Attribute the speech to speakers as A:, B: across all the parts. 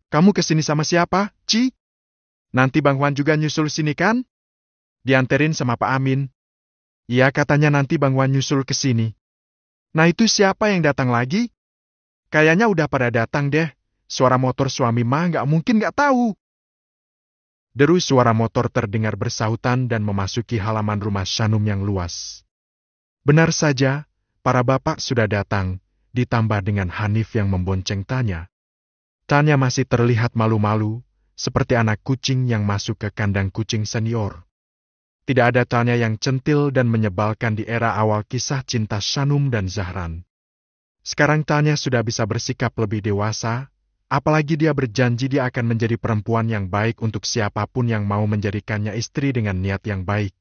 A: Kamu kesini sama siapa, Ci? Nanti Bang Wan juga nyusul sini kan? Dianterin sama Pak Amin. Iya, katanya nanti Bang Wan nyusul ke sini. Nah, itu siapa yang datang lagi? Kayaknya udah pada datang deh. Suara motor suami mah nggak mungkin nggak tahu. Deru suara motor terdengar bersahutan dan memasuki halaman rumah Shanum yang luas. Benar saja, para bapak sudah datang, ditambah dengan Hanif yang membonceng Tanya. Tanya masih terlihat malu-malu, seperti anak kucing yang masuk ke kandang kucing senior. Tidak ada Tanya yang centil dan menyebalkan di era awal kisah cinta Shanum dan Zahran. Sekarang Tanya sudah bisa bersikap lebih dewasa, apalagi dia berjanji dia akan menjadi perempuan yang baik untuk siapapun yang mau menjadikannya istri dengan niat yang baik.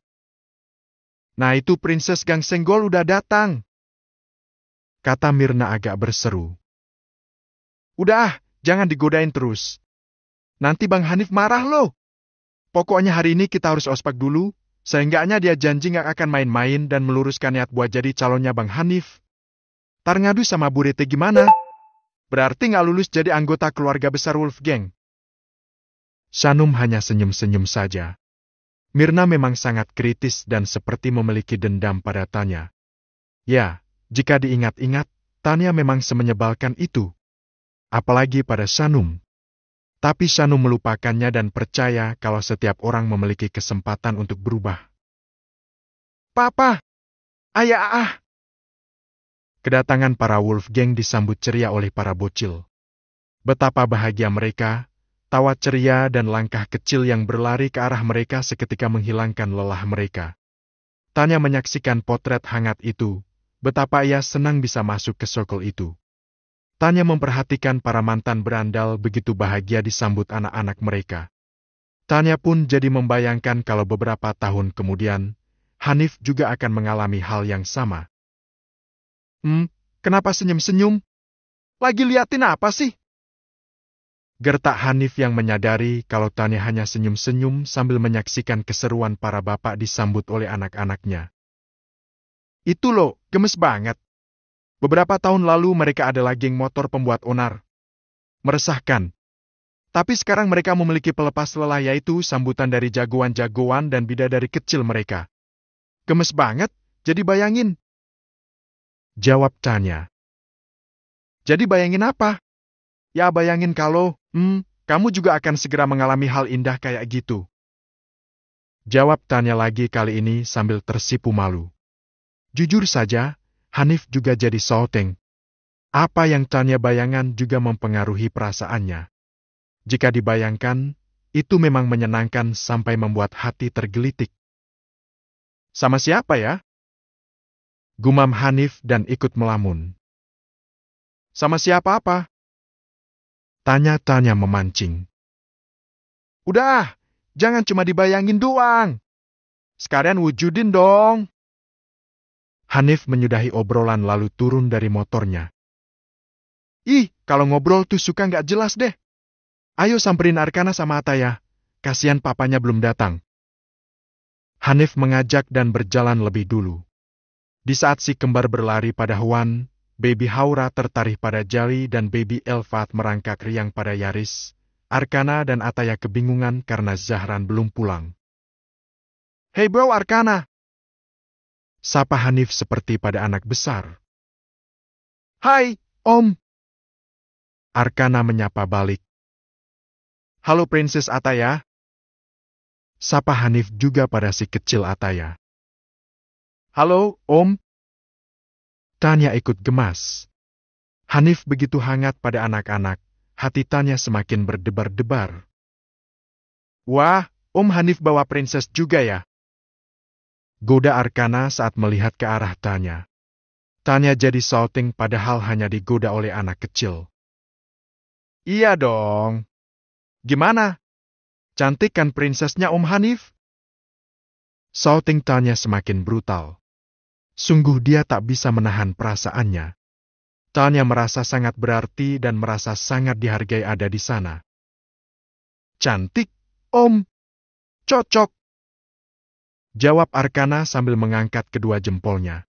A: Nah, itu Princess Gang Senggol udah datang, kata Mirna agak berseru. Udah, jangan digodain terus. Nanti Bang Hanif marah loh. Pokoknya hari ini kita harus ospek dulu, seenggaknya dia janji nggak akan main-main dan meluruskan niat buat jadi calonnya Bang Hanif. Tar ngadu sama Bu Rete gimana? Berarti nggak lulus jadi anggota keluarga besar Wolf Gang. Shanum hanya senyum-senyum saja. Mirna memang sangat kritis dan seperti memiliki dendam pada Tanya. Ya, jika diingat-ingat, Tanya memang semenyebalkan itu. Apalagi pada Shanum. Tapi Shanum melupakannya dan percaya kalau setiap orang memiliki kesempatan untuk berubah. Papa! Ayah! Kedatangan para Wolf Gang disambut ceria oleh para bocil. Betapa bahagia mereka, tawa ceria dan langkah kecil yang berlari ke arah mereka seketika menghilangkan lelah mereka. Tanya menyaksikan potret hangat itu, betapa ia senang bisa masuk ke circle itu. Tanya memperhatikan para mantan berandal begitu bahagia disambut anak-anak mereka. Tanya pun jadi membayangkan kalau beberapa tahun kemudian, Hanif juga akan mengalami hal yang sama. Kenapa senyum-senyum? Lagi liatin apa sih? Gertak Hanif yang menyadari kalau Tanya hanya senyum-senyum sambil menyaksikan keseruan para bapak disambut oleh anak-anaknya. Itu loh, gemes banget. Beberapa tahun lalu mereka adalah geng motor pembuat onar. Meresahkan. Tapi sekarang mereka memiliki pelepas lelah yaitu sambutan dari jagoan-jagoan dan bidadari kecil mereka. Gemes banget, jadi bayangin. Jawab Tanya. Jadi bayangin apa? Ya bayangin kalau, kamu juga akan segera mengalami hal indah kayak gitu. Jawab Tanya lagi kali ini sambil tersipu malu. Jujur saja, Hanif juga jadi sauteng. Apa yang Tanya bayangkan juga mempengaruhi perasaannya. Jika dibayangkan, itu memang menyenangkan sampai membuat hati tergelitik. Sama siapa ya? Gumam Hanif dan ikut melamun. Sama siapa apa? Tanya-tanya memancing. Udah, jangan cuma dibayangin doang. Sekalian wujudin dong. Hanif menyudahi obrolan lalu turun dari motornya. Ih, kalau ngobrol tuh suka nggak jelas deh. Ayo samperin Arkana sama Ataya. Kasihan papanya belum datang. Hanif mengajak dan berjalan lebih dulu. Di saat si kembar berlari pada Hwan, Baby Haura tertarik pada Jali dan Baby Elfat merangkak riang pada Yaris, Arkana dan Ataya kebingungan karena Zahran belum pulang. Hey bro Arkana! Sapa Hanif seperti pada anak besar. Hai, Om! Arkana menyapa balik. Halo Princess Ataya. Sapa Hanif juga pada si kecil Ataya. Halo, Om. Tanya ikut gemas. Hanif begitu hangat pada anak-anak, hati Tanya semakin berdebar-debar. Wah, Om Hanif bawa princess juga ya? Goda Arkana saat melihat ke arah Tanya. Tanya jadi shouting padahal hanya digoda oleh anak kecil. Iya dong. Gimana? Cantik kan princessnya Om Hanif? Shouting Tanya semakin brutal. Sungguh dia tak bisa menahan perasaannya. Tanya merasa sangat berarti dan merasa sangat dihargai ada di sana. Cantik, Om. Cocok. Jawab Arkana sambil mengangkat kedua jempolnya.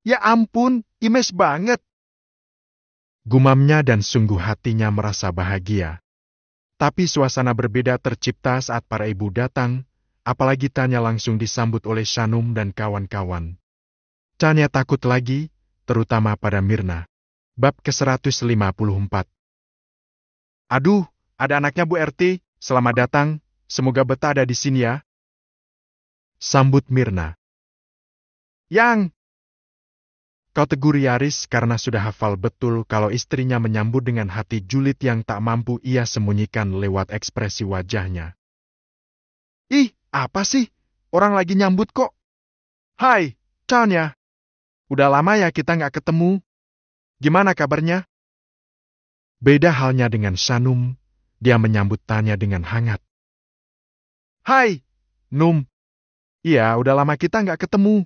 A: Ya ampun, imes banget. Gumamnya dan sungguh hatinya merasa bahagia. Tapi suasana berbeda tercipta saat para ibu datang, apalagi Tanya langsung disambut oleh Shanum dan kawan-kawan. Tanya takut lagi, terutama pada Mirna. Bab ke-154. Aduh, ada anaknya Bu RT, selamat datang, semoga betah ada di sini ya. Sambut Mirna. Yang! Kau tegur Yaris karena sudah hafal betul kalau istrinya menyambut dengan hati julid yang tak mampu ia sembunyikan lewat ekspresi wajahnya. Ih, apa sih? Orang lagi nyambut kok. Hai, Tanya. Udah lama ya kita nggak ketemu. Gimana kabarnya? Beda halnya dengan Shanum, dia menyambut Tanya dengan hangat. Hai, Num. Iya, udah lama kita nggak ketemu.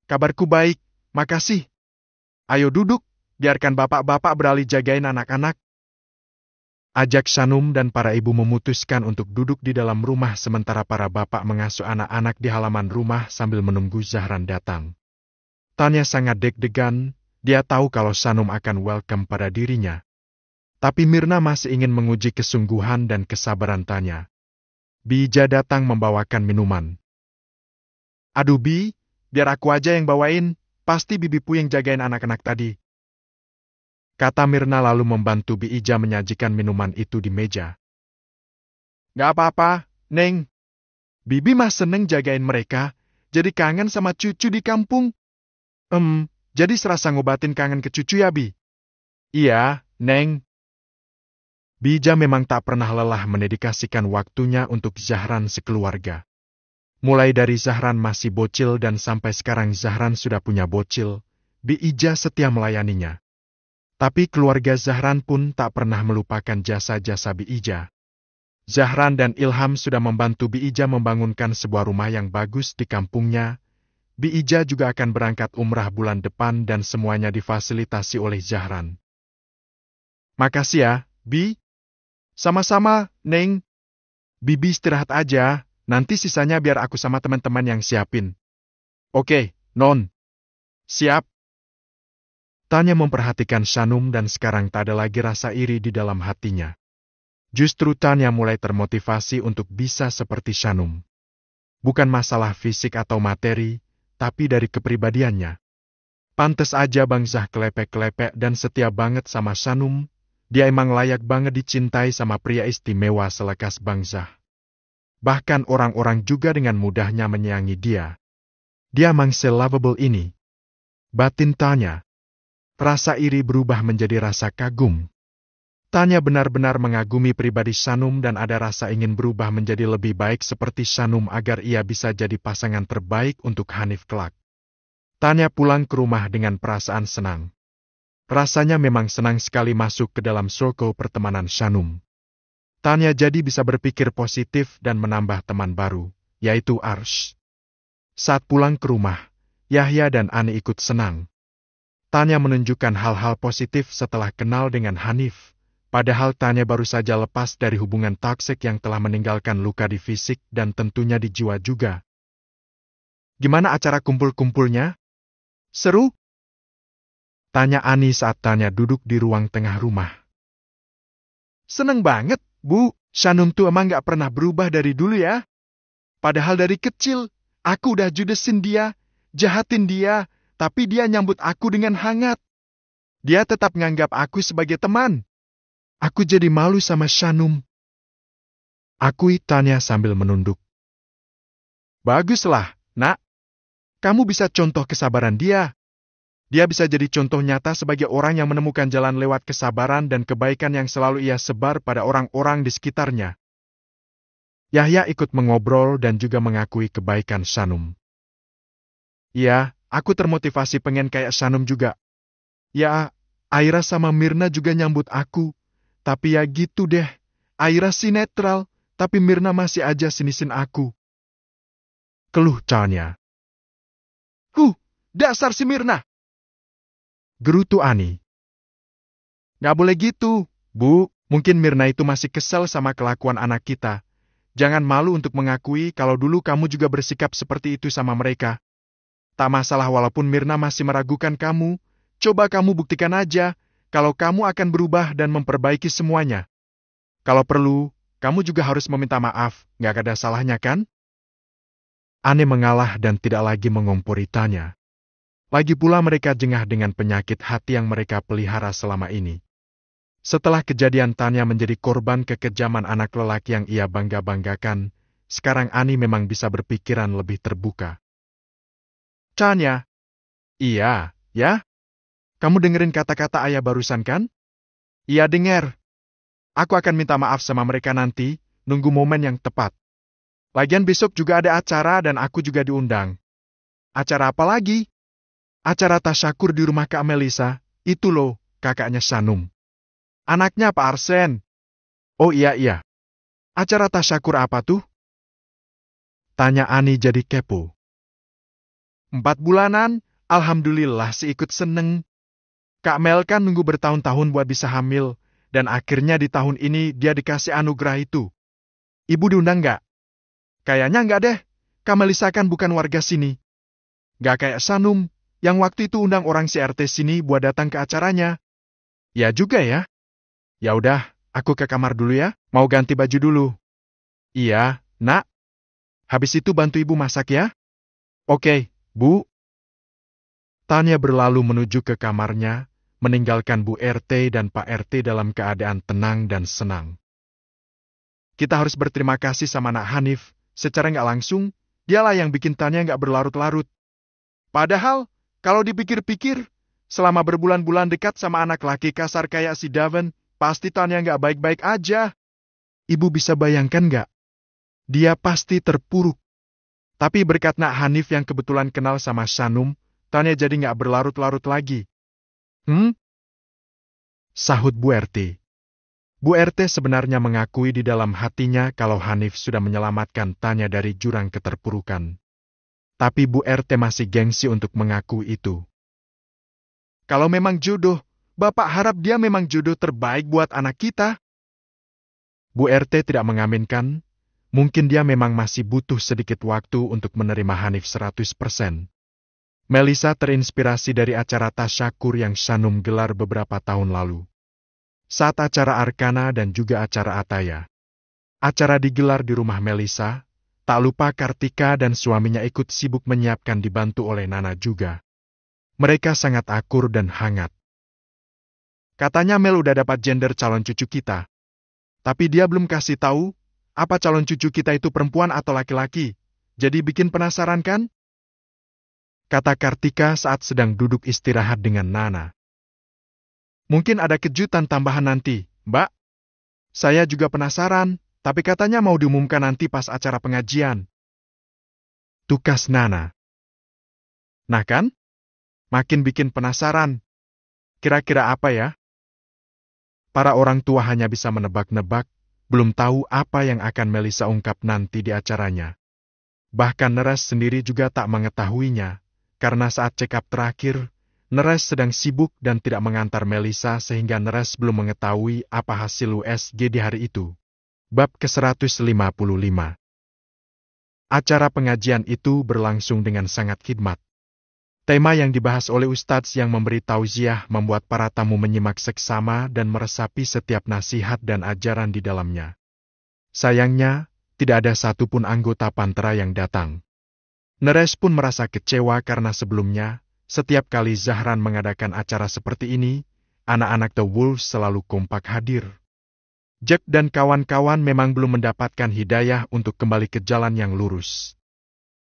A: Kabarku baik, makasih. Ayo duduk, biarkan bapak-bapak beralih jagain anak-anak. Ajak Shanum dan para ibu memutuskan untuk duduk di dalam rumah sementara para bapak mengasuh anak-anak di halaman rumah sambil menunggu Zahran datang. Tanya sangat deg-degan, dia tahu kalau Shanum akan welcome pada dirinya. Tapi Mirna masih ingin menguji kesungguhan dan kesabaran Tanya. Bija datang membawakan minuman. Aduh Bi, biar aku aja yang bawain. Pasti bibipu yang jagain anak-anak tadi. Kata Mirna lalu membantu Bi Ija menyajikan minuman itu di meja. Gak apa-apa, Neng. Bibi mah seneng jagain mereka, jadi kangen sama cucu di kampung. Jadi serasa ngobatin kangen ke cucu ya, Bi? Iya, Neng. Bi Ija memang tak pernah lelah mendedikasikan waktunya untuk Zahran sekeluarga. Mulai dari Zahran masih bocil dan sampai sekarang Zahran sudah punya bocil, Bi Ija setia melayaninya. Tapi keluarga Zahran pun tak pernah melupakan jasa-jasa Bi Ija. Zahran dan Ilham sudah membantu Bi Ija membangunkan sebuah rumah yang bagus di kampungnya. Bi Ija juga akan berangkat umrah bulan depan dan semuanya difasilitasi oleh Zahran. Makasih ya, Bi. Sama-sama, Neng. Bibi istirahat aja. Nanti sisanya biar aku sama teman-teman yang siapin. Oke, Non. Siap. Tanya memperhatikan Shanum dan sekarang tak ada lagi rasa iri di dalam hatinya. Justru Tanya mulai termotivasi untuk bisa seperti Shanum. Bukan masalah fisik atau materi, tapi dari kepribadiannya. Pantes aja Bang Zah kelepek-kelepek dan setia banget sama Shanum. Dia emang layak banget dicintai sama pria istimewa selekas Bang Zah. Bahkan orang-orang juga dengan mudahnya menyayangi dia. Dia emang se-lovable ini. Batin Tanya. Rasa iri berubah menjadi rasa kagum. Tanya benar-benar mengagumi pribadi Shanum dan ada rasa ingin berubah menjadi lebih baik seperti Shanum agar ia bisa jadi pasangan terbaik untuk Hanif kelak. Tanya pulang ke rumah dengan perasaan senang. Rasanya memang senang sekali masuk ke dalam circle pertemanan Shanum. Tanya jadi bisa berpikir positif dan menambah teman baru, yaitu Arsh. Saat pulang ke rumah, Yahya dan Ani ikut senang. Tanya menunjukkan hal-hal positif setelah kenal dengan Hanif, padahal Tanya baru saja lepas dari hubungan toksik yang telah meninggalkan luka di fisik dan tentunya di jiwa juga. Gimana acara kumpul-kumpulnya? Seru? Tanya Ani saat Tanya duduk di ruang tengah rumah. Seneng banget. Bu, Shanum tuh emang gak pernah berubah dari dulu ya. Padahal dari kecil, aku udah judesin dia, jahatin dia, tapi dia nyambut aku dengan hangat. Dia tetap nganggap aku sebagai teman. Aku jadi malu sama Shanum. Akui Tanya sambil menunduk. Baguslah, Nak. Kamu bisa contoh kesabaran dia. Dia bisa jadi contoh nyata sebagai orang yang menemukan jalan lewat kesabaran dan kebaikan yang selalu ia sebar pada orang-orang di sekitarnya. Yahya ikut mengobrol dan juga mengakui kebaikan Shanum. Iya, aku termotivasi pengen kayak Shanum juga. Ya, Aira sama Mirna juga nyambut aku. Tapi ya gitu deh, Aira sih netral, tapi Mirna masih aja sinisin aku. Keluh Tanya. Dasar si Mirna! Gerutu Ani. Gak boleh gitu, Bu. Mungkin Mirna itu masih kesel sama kelakuan anak kita. Jangan malu untuk mengakui kalau dulu kamu juga bersikap seperti itu sama mereka. Tak masalah walaupun Mirna masih meragukan kamu. Coba kamu buktikan aja. kalau kamu akan berubah dan memperbaiki semuanya. Kalau perlu, kamu juga harus meminta maaf, nggak ada salahnya kan? Anne mengalah dan tidak lagi mengompori Tanya. Lagi pula mereka jengah dengan penyakit hati yang mereka pelihara selama ini. Setelah kejadian Tanya menjadi korban kekejaman anak lelaki yang ia bangga-banggakan, sekarang Annie memang bisa berpikiran lebih terbuka. Tanya, iya, ya? Kamu dengerin kata-kata ayah barusan kan? Iya dengar. Aku akan minta maaf sama mereka nanti, nunggu momen yang tepat. Lagian besok juga ada acara dan aku juga diundang. Acara apa lagi? Acara tasyakur di rumah Kak Melisa, itu loh, kakaknya Sanum. Anaknya Pak Arsen. Oh iya. Acara tasyakur apa tuh? Tanya Ani jadi kepo. 4 bulanan, alhamdulillah sih ikut seneng. Kak Mel kan nunggu bertahun-tahun buat bisa hamil, dan akhirnya di tahun ini dia dikasih anugerah itu. Ibu diundang nggak? Kayaknya nggak deh, Kak Melisa kan bukan warga sini. Nggak kayak Sanum, yang waktu itu undang orang CRT sini buat datang ke acaranya. Ya juga ya. Ya udah, aku ke kamar dulu ya, mau ganti baju dulu. Iya, Nak. Habis itu bantu ibu masak ya. Oke, Bu. Tanya berlalu menuju ke kamarnya, meninggalkan Bu RT dan Pak RT dalam keadaan tenang dan senang. Kita harus berterima kasih sama Nak Hanif, secara nggak langsung, dialah yang bikin Tanya nggak berlarut-larut. Padahal, kalau dipikir-pikir, selama berbulan-bulan dekat sama anak laki kasar kayak si Daven, pasti Tanya nggak baik-baik aja. Ibu bisa bayangkan nggak? Dia pasti terpuruk. Tapi berkat Nak Hanif yang kebetulan kenal sama Sanum, Tanya jadi nggak berlarut-larut lagi. Sahut Bu RT. Bu RT sebenarnya mengakui di dalam hatinya kalau Hanif sudah menyelamatkan Tanya dari jurang keterpurukan. Tapi Bu RT masih gengsi untuk mengakui itu. Kalau memang jodoh, Bapak harap dia memang jodoh terbaik buat anak kita. Bu RT tidak mengaminkan, mungkin dia memang masih butuh sedikit waktu untuk menerima Hanif 100%. Melisa terinspirasi dari acara tasyakur yang Sanum gelar beberapa tahun lalu. Saat acara Arkana dan juga acara Ataya. Acara digelar di rumah Melisa, tak lupa Kartika dan suaminya ikut sibuk menyiapkan dibantu oleh Nana juga. Mereka sangat akur dan hangat. Katanya Mel udah dapat gender calon cucu kita. Tapi dia belum kasih tahu, apa calon cucu kita itu perempuan atau laki-laki. Jadi bikin penasaran kan? Kata Kartika saat sedang duduk istirahat dengan Nana. Mungkin ada kejutan tambahan nanti, Mbak. Saya juga penasaran, tapi katanya mau diumumkan nanti pas acara pengajian. Tukas Nana. Nah kan? Makin bikin penasaran. Kira-kira apa ya? Para orang tua hanya bisa menebak-nebak, belum tahu apa yang akan Melisa ungkap nanti di acaranya. Bahkan Neres sendiri juga tak mengetahuinya, karena saat check up terakhir, Neres sedang sibuk dan tidak mengantar Melisa sehingga Neres belum mengetahui apa hasil USG di hari itu. Bab ke-155. Acara pengajian itu berlangsung dengan sangat khidmat. Tema yang dibahas oleh Ustadz yang memberi tauziah membuat para tamu menyimak seksama dan meresapi setiap nasihat dan ajaran di dalamnya. Sayangnya, tidak ada satupun anggota Pantera yang datang. Neres pun merasa kecewa karena sebelumnya, setiap kali Zahran mengadakan acara seperti ini, anak-anak The Wolves selalu kompak hadir. Jack dan kawan-kawan memang belum mendapatkan hidayah untuk kembali ke jalan yang lurus.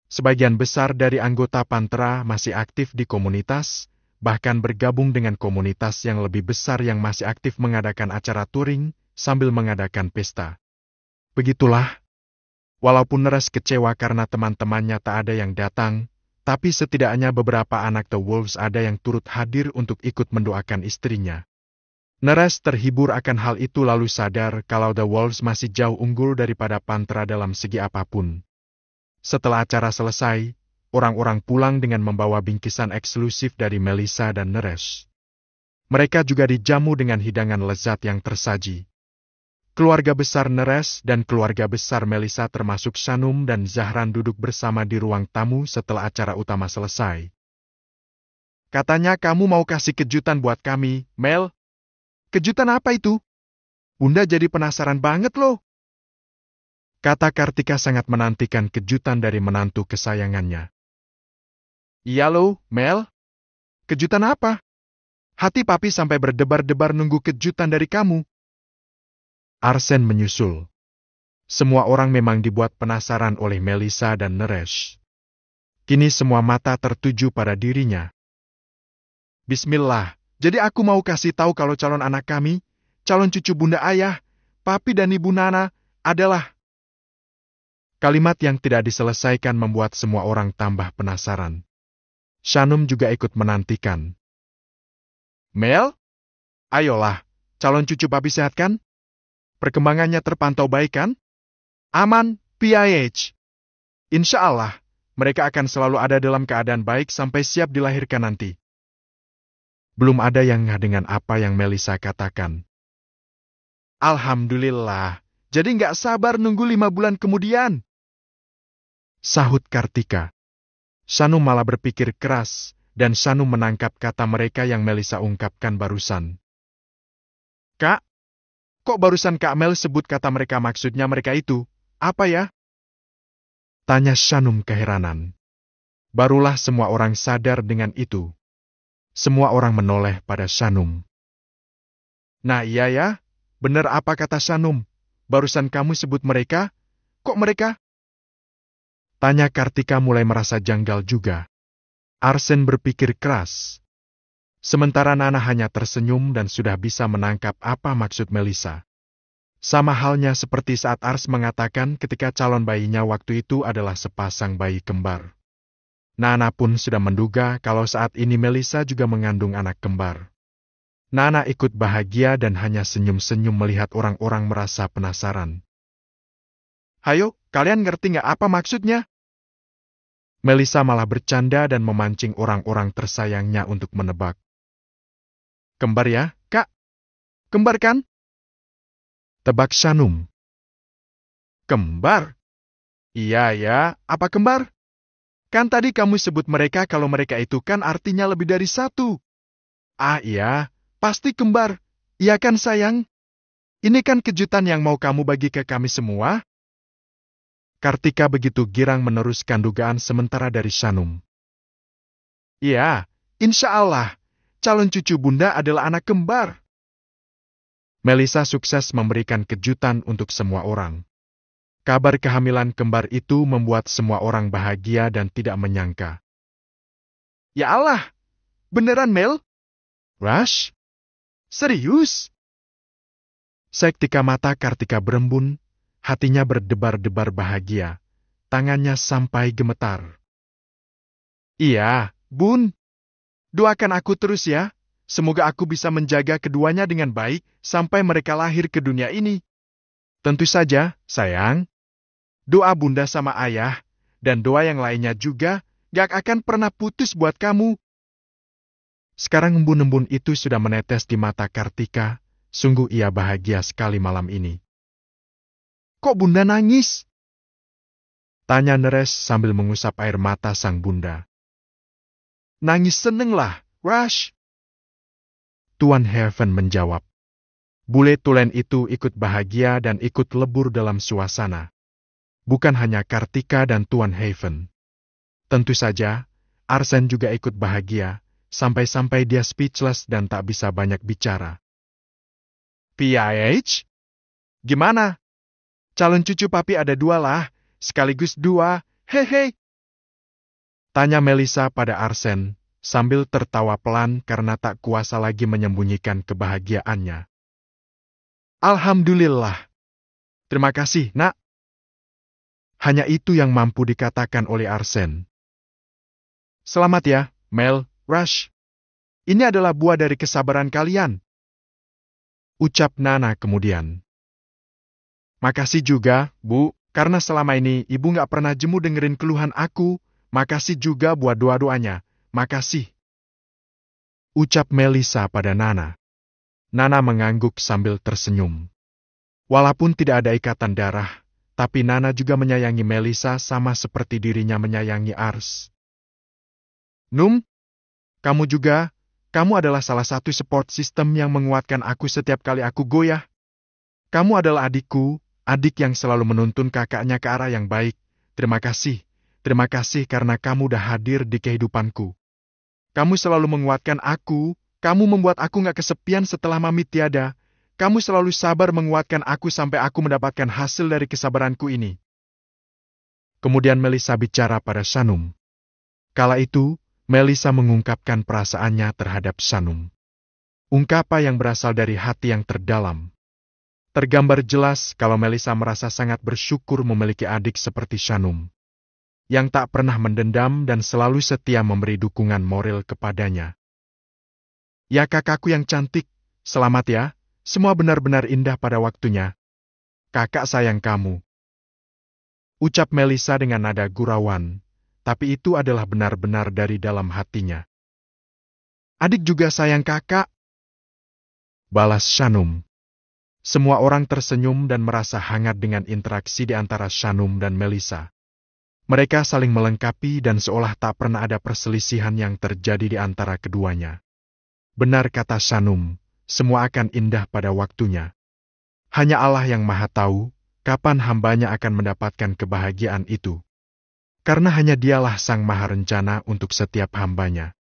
A: Sebagian besar dari anggota Pantera masih aktif di komunitas, bahkan bergabung dengan komunitas yang lebih besar yang masih aktif mengadakan acara touring sambil mengadakan pesta. Begitulah. Walaupun Neres kecewa karena teman-temannya tak ada yang datang, tapi setidaknya beberapa anak The Wolves ada yang turut hadir untuk ikut mendoakan istrinya. Neres terhibur akan hal itu lalu sadar kalau The Wolves masih jauh unggul daripada Pantera dalam segi apapun. Setelah acara selesai, orang-orang pulang dengan membawa bingkisan eksklusif dari Melisa dan Neres. Mereka juga dijamu dengan hidangan lezat yang tersaji. Keluarga besar Neres dan keluarga besar Melisa termasuk Sanum dan Zahran duduk bersama di ruang tamu setelah acara utama selesai. Katanya kamu mau kasih kejutan buat kami, Mel, kejutan apa itu? Bunda jadi penasaran banget loh. Kata Kartika sangat menantikan kejutan dari menantu kesayangannya. Iya loh, Mel. Kejutan apa? Hati papi sampai berdebar-debar nunggu kejutan dari kamu. Arsen menyusul. Semua orang memang dibuat penasaran oleh Melissa dan Naresh. Kini semua mata tertuju pada dirinya. Bismillah, jadi aku mau kasih tahu kalau calon anak kami, calon cucu bunda ayah, papi dan ibu Nana, adalah... Kalimat yang tidak diselesaikan membuat semua orang tambah penasaran. Shanum juga ikut menantikan. Mel? Ayolah, calon cucu papi sehat kan? Perkembangannya terpantau baik kan? Aman, PIH. Insya Allah, mereka akan selalu ada dalam keadaan baik sampai siap dilahirkan nanti. Belum ada yang ngeh dengan apa yang Melissa katakan. Alhamdulillah, jadi nggak sabar nunggu 5 bulan kemudian. Sahut Kartika. Shanum malah berpikir keras, dan Shanum menangkap kata mereka yang Melissa ungkapkan barusan. Kak, kok barusan Kak Mel sebut kata mereka maksudnya mereka itu? Apa ya? Tanya Shanum keheranan. Barulah semua orang sadar dengan itu. Semua orang menoleh pada Shanum. Nah iya ya, benar apa kata Shanum? Barusan kamu sebut mereka? Kok mereka? Tanya Kartika mulai merasa janggal juga. Arsen berpikir keras. Sementara Nana hanya tersenyum dan sudah bisa menangkap apa maksud Melissa. Sama halnya seperti saat Ars mengatakan ketika calon bayinya waktu itu adalah sepasang bayi kembar. Nana pun sudah menduga kalau saat ini Melissa juga mengandung anak kembar. Nana ikut bahagia dan hanya senyum-senyum melihat orang-orang merasa penasaran. Hayo, kalian ngerti nggak apa maksudnya? Melissa malah bercanda dan memancing orang-orang tersayangnya untuk menebak. Kembar ya, Kak? Kembar kan? Tebak Shanum. Kembar? Iya ya, apa kembar? Kan tadi kamu sebut mereka kalau mereka itu kan artinya lebih dari satu. Ah iya, pasti kembar. Iya kan sayang? Ini kan kejutan yang mau kamu bagi ke kami semua? Kartika begitu girang meneruskan dugaan sementara dari Shanum. Iya, insya Allah, calon cucu bunda adalah anak kembar. Melissa sukses memberikan kejutan untuk semua orang. Kabar kehamilan kembar itu membuat semua orang bahagia dan tidak menyangka. Ya Allah, beneran Mel? Rush? Serius? Seketika mata Kartika berembun, hatinya berdebar-debar bahagia, tangannya sampai gemetar. Iya, Bun. Doakan aku terus ya. Semoga aku bisa menjaga keduanya dengan baik sampai mereka lahir ke dunia ini. Tentu saja, sayang. Doa bunda sama ayah, dan doa yang lainnya juga, gak akan pernah putus buat kamu. Sekarang embun-embun itu sudah menetes di mata Kartika, sungguh ia bahagia sekali malam ini. Kok bunda nangis? Tanya Naresh sambil mengusap air mata sang bunda. Nangis seneng lah, Rush. Tuan Heaven menjawab. Bule tulen itu ikut bahagia dan ikut lebur dalam suasana. Bukan hanya Kartika dan Tuan Heaven. Tentu saja, Arsen juga ikut bahagia, sampai-sampai dia speechless dan tak bisa banyak bicara. PIH? Gimana? Calon cucu papi ada 2 lah, sekaligus 2, hehe. Tanya Melissa pada Arsen, sambil tertawa pelan karena tak kuasa lagi menyembunyikan kebahagiaannya. Alhamdulillah. Terima kasih, Nak. Hanya itu yang mampu dikatakan oleh Arsen. Selamat ya, Mel, Rush. Ini adalah buah dari kesabaran kalian. Ucap Nana kemudian. Makasih juga, Bu, karena selama ini Ibu nggak pernah jemu dengerin keluhan aku. Makasih juga buat doa-doanya. Makasih. Ucap Melissa pada Nana. Nana mengangguk sambil tersenyum. Walaupun tidak ada ikatan darah, tapi Nana juga menyayangi Melissa sama seperti dirinya menyayangi Ars. Num, kamu juga, kamu adalah salah satu support system yang menguatkan aku setiap kali aku goyah. Kamu adalah adikku, adik yang selalu menuntun kakaknya ke arah yang baik. Terima kasih karena kamu udah hadir di kehidupanku. Kamu selalu menguatkan aku, kamu membuat aku gak kesepian setelah mami tiada. Kamu selalu sabar menguatkan aku sampai aku mendapatkan hasil dari kesabaranku ini. Kemudian Melissa bicara pada Shanum. Kala itu, Melissa mengungkapkan perasaannya terhadap Shanum. Ungkapan yang berasal dari hati yang terdalam. Tergambar jelas kalau Melissa merasa sangat bersyukur memiliki adik seperti Shanum, yang tak pernah mendendam dan selalu setia memberi dukungan moral kepadanya. Ya kakakku yang cantik, selamat ya, semua benar-benar indah pada waktunya. Kakak sayang kamu. Ucap Melissa dengan nada gurauan, tapi itu adalah benar-benar dari dalam hatinya. Adik juga sayang kakak. Balas Shanum. Semua orang tersenyum dan merasa hangat dengan interaksi di antara Shanum dan Melissa. Mereka saling melengkapi dan seolah tak pernah ada perselisihan yang terjadi di antara keduanya. Benar kata Shanum, semua akan indah pada waktunya. Hanya Allah yang Maha Tahu kapan hambanya akan mendapatkan kebahagiaan itu. Karena hanya dialah Sang Maha Rencana untuk setiap hambanya.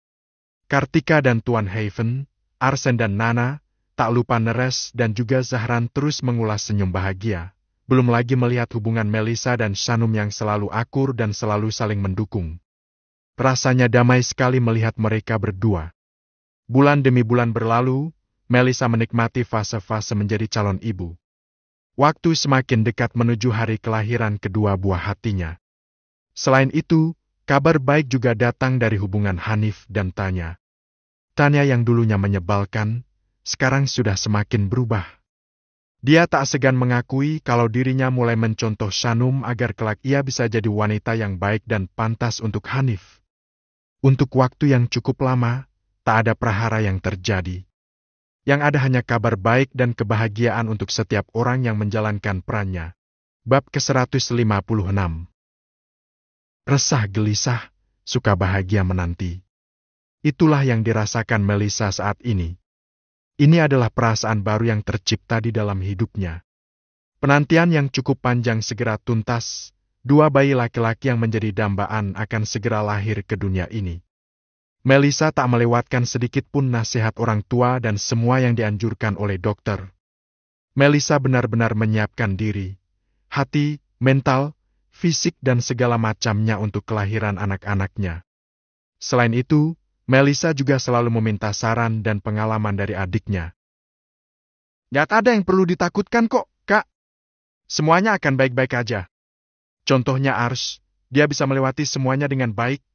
A: Kartika dan Tuan Haven, Arsen dan Nana, tak lupa Neres dan juga Zahran terus mengulas senyum bahagia. Belum lagi melihat hubungan Melissa dan Shanum yang selalu akur dan selalu saling mendukung. Rasanya damai sekali melihat mereka berdua. Bulan demi bulan berlalu, Melissa menikmati fase-fase menjadi calon ibu. Waktu semakin dekat menuju hari kelahiran kedua buah hatinya. Selain itu, kabar baik juga datang dari hubungan Hanif dan Tanya. Tanya yang dulunya menyebalkan, sekarang sudah semakin berubah. Dia tak segan mengakui kalau dirinya mulai mencontoh Shanum agar kelak ia bisa jadi wanita yang baik dan pantas untuk Hanif. Untuk waktu yang cukup lama, tak ada prahara yang terjadi. Yang ada hanya kabar baik dan kebahagiaan untuk setiap orang yang menjalankan perannya. Bab ke-156. Resah gelisah, suka bahagia menanti. Itulah yang dirasakan Melissa saat ini. Ini adalah perasaan baru yang tercipta di dalam hidupnya. Penantian yang cukup panjang segera tuntas, dua bayi laki-laki yang menjadi dambaan akan segera lahir ke dunia ini. Melissa tak melewatkan sedikit pun nasihat orang tua dan semua yang dianjurkan oleh dokter. Melissa benar-benar menyiapkan diri, hati, mental, fisik dan segala macamnya untuk kelahiran anak-anaknya. Selain itu, Melissa juga selalu meminta saran dan pengalaman dari adiknya. Gak ada yang perlu ditakutkan kok, Kak. Semuanya akan baik-baik aja. Contohnya Ars, dia bisa melewati semuanya dengan baik.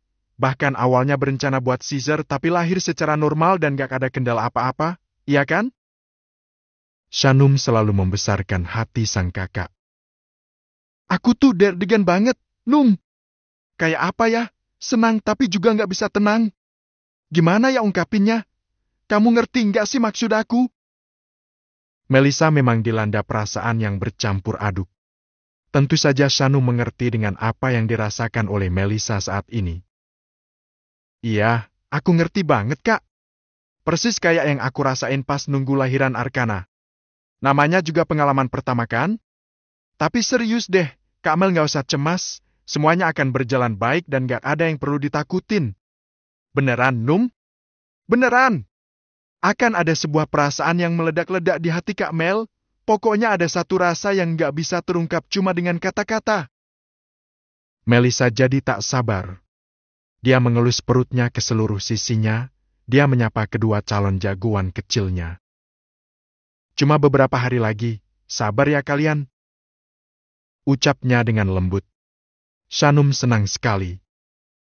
A: Bahkan awalnya berencana buat Caesar tapi lahir secara normal dan gak ada kendala apa-apa, iya kan? Shanum selalu membesarkan hati sang kakak. Aku tuh deg-degan banget, Num. Kayak apa ya? Senang tapi juga gak bisa tenang. Gimana ya ungkapinnya? Kamu ngerti gak sih maksud aku? Melissa memang dilanda perasaan yang bercampur aduk. Tentu saja Shanum mengerti dengan apa yang dirasakan oleh Melissa saat ini. Iya, aku ngerti banget, Kak. Persis kayak yang aku rasain pas nunggu lahiran Arkana. Namanya juga pengalaman pertama kan? Tapi serius deh, Kak Mel gak usah cemas. Semuanya akan berjalan baik dan gak ada yang perlu ditakutin. Beneran, Num? Beneran! Akan ada sebuah perasaan yang meledak-ledak di hati Kak Mel. Pokoknya ada satu rasa yang gak bisa terungkap cuma dengan kata-kata. Melissa jadi tak sabar. Dia mengelus perutnya ke seluruh sisinya, dia menyapa kedua calon jagoan kecilnya. Cuma beberapa hari lagi, sabar ya kalian. Ucapnya dengan lembut. Shanum senang sekali.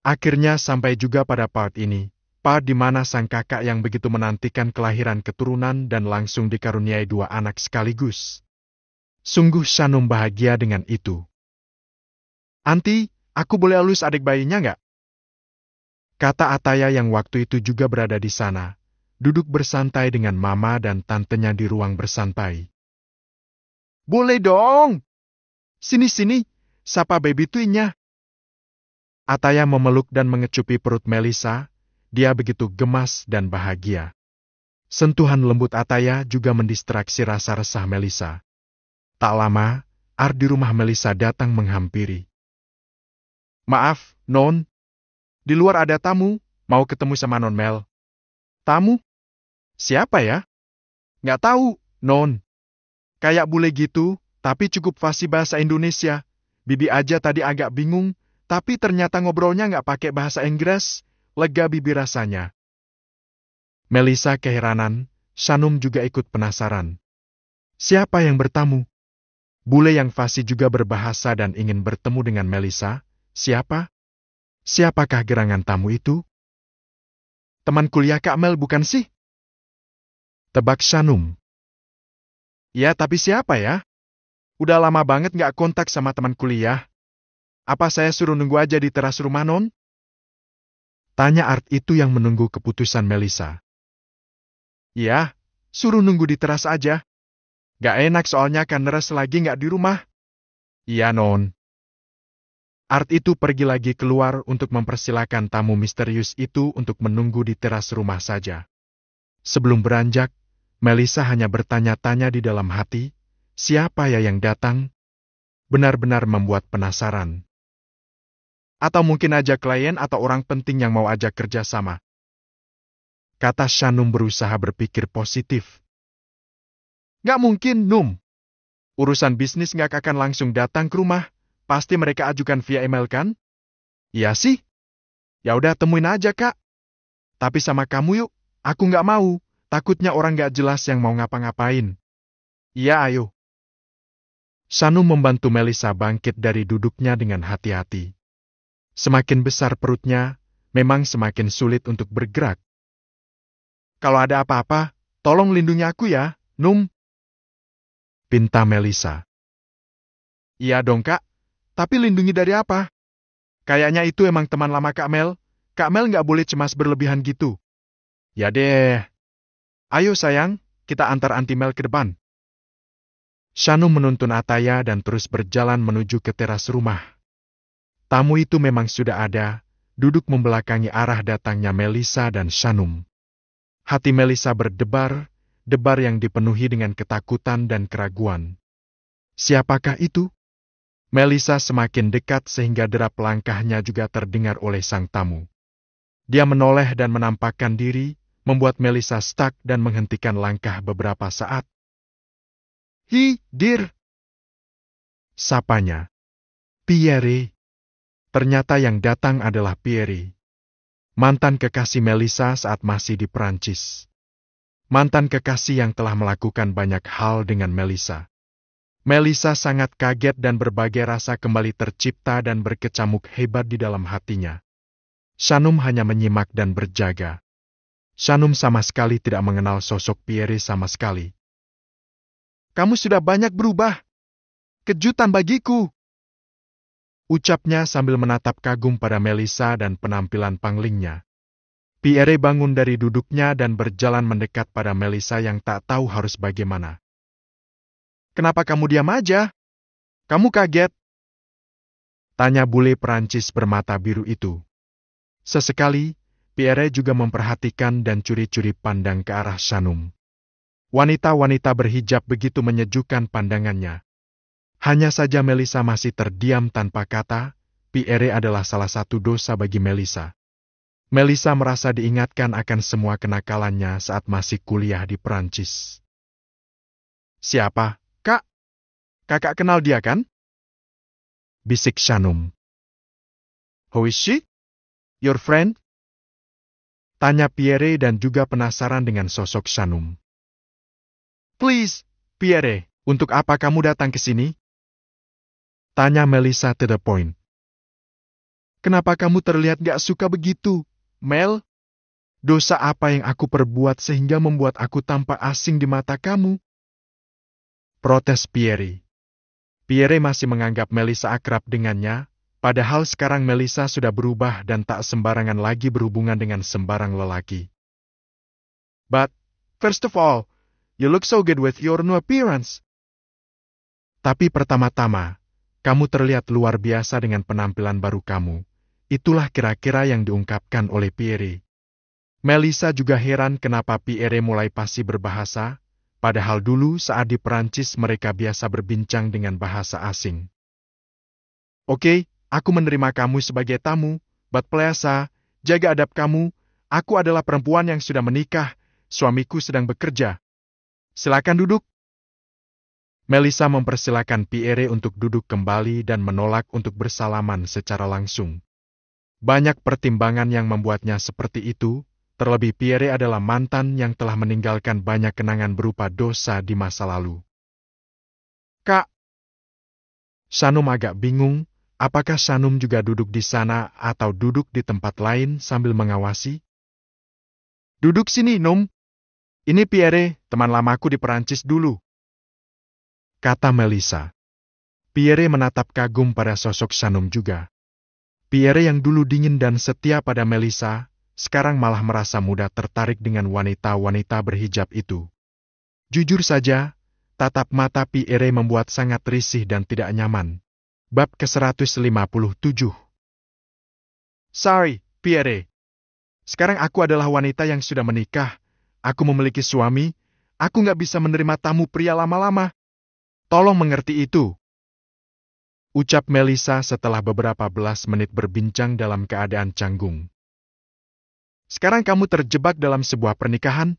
A: Akhirnya sampai juga pada part ini, part di mana sang kakak yang begitu menantikan kelahiran keturunan dan langsung dikaruniai dua anak sekaligus. Sungguh Shanum bahagia dengan itu. Anti, aku boleh elus adik bayinya nggak? Kata Ataya yang waktu itu juga berada di sana, duduk bersantai dengan mama dan tantenya di ruang bersantai. Boleh dong! Sini-sini, sapa baby twinnya. Ataya memeluk dan mengecupi perut Melissa, dia begitu gemas dan bahagia. Sentuhan lembut Ataya juga mendistraksi rasa resah Melisa. Tak lama, Art di rumah Melisa datang menghampiri. Maaf, Non. Di luar ada tamu, mau ketemu sama Non Mel. Tamu? Siapa ya? Nggak tahu, Non. Kayak bule gitu, tapi cukup fasih bahasa Indonesia. Bibi aja tadi agak bingung, tapi ternyata ngobrolnya nggak pakai bahasa Inggris. Lega Bibi rasanya. Melisa keheranan, Shanum juga ikut penasaran. Siapa yang bertamu? Bule yang fasih juga berbahasa dan ingin bertemu dengan Melisa. Siapa? Siapakah gerangan tamu itu? Teman kuliah Kak Mel bukan sih? Tebak Shanum. Ya, tapi siapa ya? Udah lama banget nggak kontak sama teman kuliah. Apa saya suruh nunggu aja di teras rumah Non? Tanya Art itu yang menunggu keputusan Melisa. Ya, suruh nunggu di teras aja. Gak enak soalnya kan Neres lagi nggak di rumah. Iya Non. Art itu pergi lagi keluar untuk mempersilahkan tamu misterius itu untuk menunggu di teras rumah saja. Sebelum beranjak, Melisa hanya bertanya-tanya di dalam hati, siapa ya yang datang? Benar-benar membuat penasaran. Atau mungkin aja klien atau orang penting yang mau ajak kerja sama. Kata Shanum berusaha berpikir positif. Nggak mungkin, Num. Urusan bisnis nggak akan langsung datang ke rumah. Pasti mereka ajukan via email kan? Iya sih. Ya udah temuin aja Kak. Tapi sama kamu yuk. Aku nggak mau. Takutnya orang nggak jelas yang mau ngapa-ngapain. Iya ayo. Shanum membantu Melisa bangkit dari duduknya dengan hati-hati. Semakin besar perutnya, memang semakin sulit untuk bergerak. Kalau ada apa-apa, tolong lindungi aku ya, Num. Pinta Melisa. Iya dong Kak, tapi lindungi dari apa? Kayaknya itu emang teman lama Kak Mel. Kak Mel nggak boleh cemas berlebihan gitu. Ya deh. Ayo sayang, kita antar Aunty Mel ke depan. Shanum menuntun Ataya dan terus berjalan menuju ke teras rumah. Tamu itu memang sudah ada, duduk membelakangi arah datangnya Melisa dan Shanum. Hati Melisa berdebar, debar yang dipenuhi dengan ketakutan dan keraguan. Siapakah itu? Melisa semakin dekat sehingga derap langkahnya juga terdengar oleh sang tamu. Dia menoleh dan menampakkan diri, membuat Melisa stuck dan menghentikan langkah beberapa saat. Hi, Dir! Sapanya. Pierre. Ternyata yang datang adalah Pierre. Mantan kekasih Melisa saat masih di Perancis. Mantan kekasih yang telah melakukan banyak hal dengan Melisa. Melisa sangat kaget dan berbagai rasa kembali tercipta dan berkecamuk hebat di dalam hatinya. Shanum hanya menyimak dan berjaga. Shanum sama sekali tidak mengenal sosok Pierre sama sekali. Kamu sudah banyak berubah. Kejutan bagiku. Ucapnya sambil menatap kagum pada Melisa dan penampilan panglingnya. Pierre bangun dari duduknya dan berjalan mendekat pada Melisa yang tak tahu harus bagaimana. Kenapa kamu diam aja? Kamu kaget? Tanya bule Perancis bermata biru itu. Sesekali, Pierre juga memperhatikan dan curi-curi pandang ke arah Shanum. Wanita-wanita berhijab begitu menyejukkan pandangannya. Hanya saja Melisa masih terdiam tanpa kata. Pierre adalah salah satu dosa bagi Melisa. Melisa merasa diingatkan akan semua kenakalannya saat masih kuliah di Perancis. Siapa, Kak? Kakak kenal dia kan? Bisik Shanum. Who is she? Your friend? Tanya Pierre dan juga penasaran dengan sosok Shanum. Please, Pierre, untuk apa kamu datang ke sini? Tanya Melisa to the point. Kenapa kamu terlihat gak suka begitu, Mel? Dosa apa yang aku perbuat sehingga membuat aku tampak asing di mata kamu? Protes Pierre. Pierre masih menganggap Melisa akrab dengannya, padahal sekarang Melisa sudah berubah dan tak sembarangan lagi berhubungan dengan sembarang lelaki. But, first of all, you look so good with your new appearance. Tapi pertama-tama, kamu terlihat luar biasa dengan penampilan baru kamu. Itulah kira-kira yang diungkapkan oleh Pierre. Melissa juga heran kenapa Pierre mulai fasih berbahasa, padahal dulu saat di Perancis mereka biasa berbincang dengan bahasa asing. Oke, aku menerima kamu sebagai tamu, Bat Pleasa, jaga adab kamu, aku adalah perempuan yang sudah menikah, suamiku sedang bekerja. Silakan duduk. Melissa mempersilakan Pierre untuk duduk kembali dan menolak untuk bersalaman secara langsung. Banyak pertimbangan yang membuatnya seperti itu, terlebih Pierre adalah mantan yang telah meninggalkan banyak kenangan berupa dosa di masa lalu. Kak! Shanum agak bingung, apakah Shanum juga duduk di sana atau duduk di tempat lain sambil mengawasi? Duduk sini, Num. Ini Pierre, teman lamaku di Perancis dulu. Kata Melissa. Pierre menatap kagum pada sosok Shanum juga. Pierre yang dulu dingin dan setia pada Melissa, sekarang malah merasa mudah tertarik dengan wanita-wanita berhijab itu. Jujur saja, tatap mata Pierre membuat sangat risih dan tidak nyaman. Bab ke-157. Sorry, Pierre. Sekarang aku adalah wanita yang sudah menikah. Aku memiliki suami. Aku nggak bisa menerima tamu pria lama-lama. Tolong mengerti itu. Ucap Melissa setelah beberapa belas menit berbincang dalam keadaan canggung. Sekarang kamu terjebak dalam sebuah pernikahan.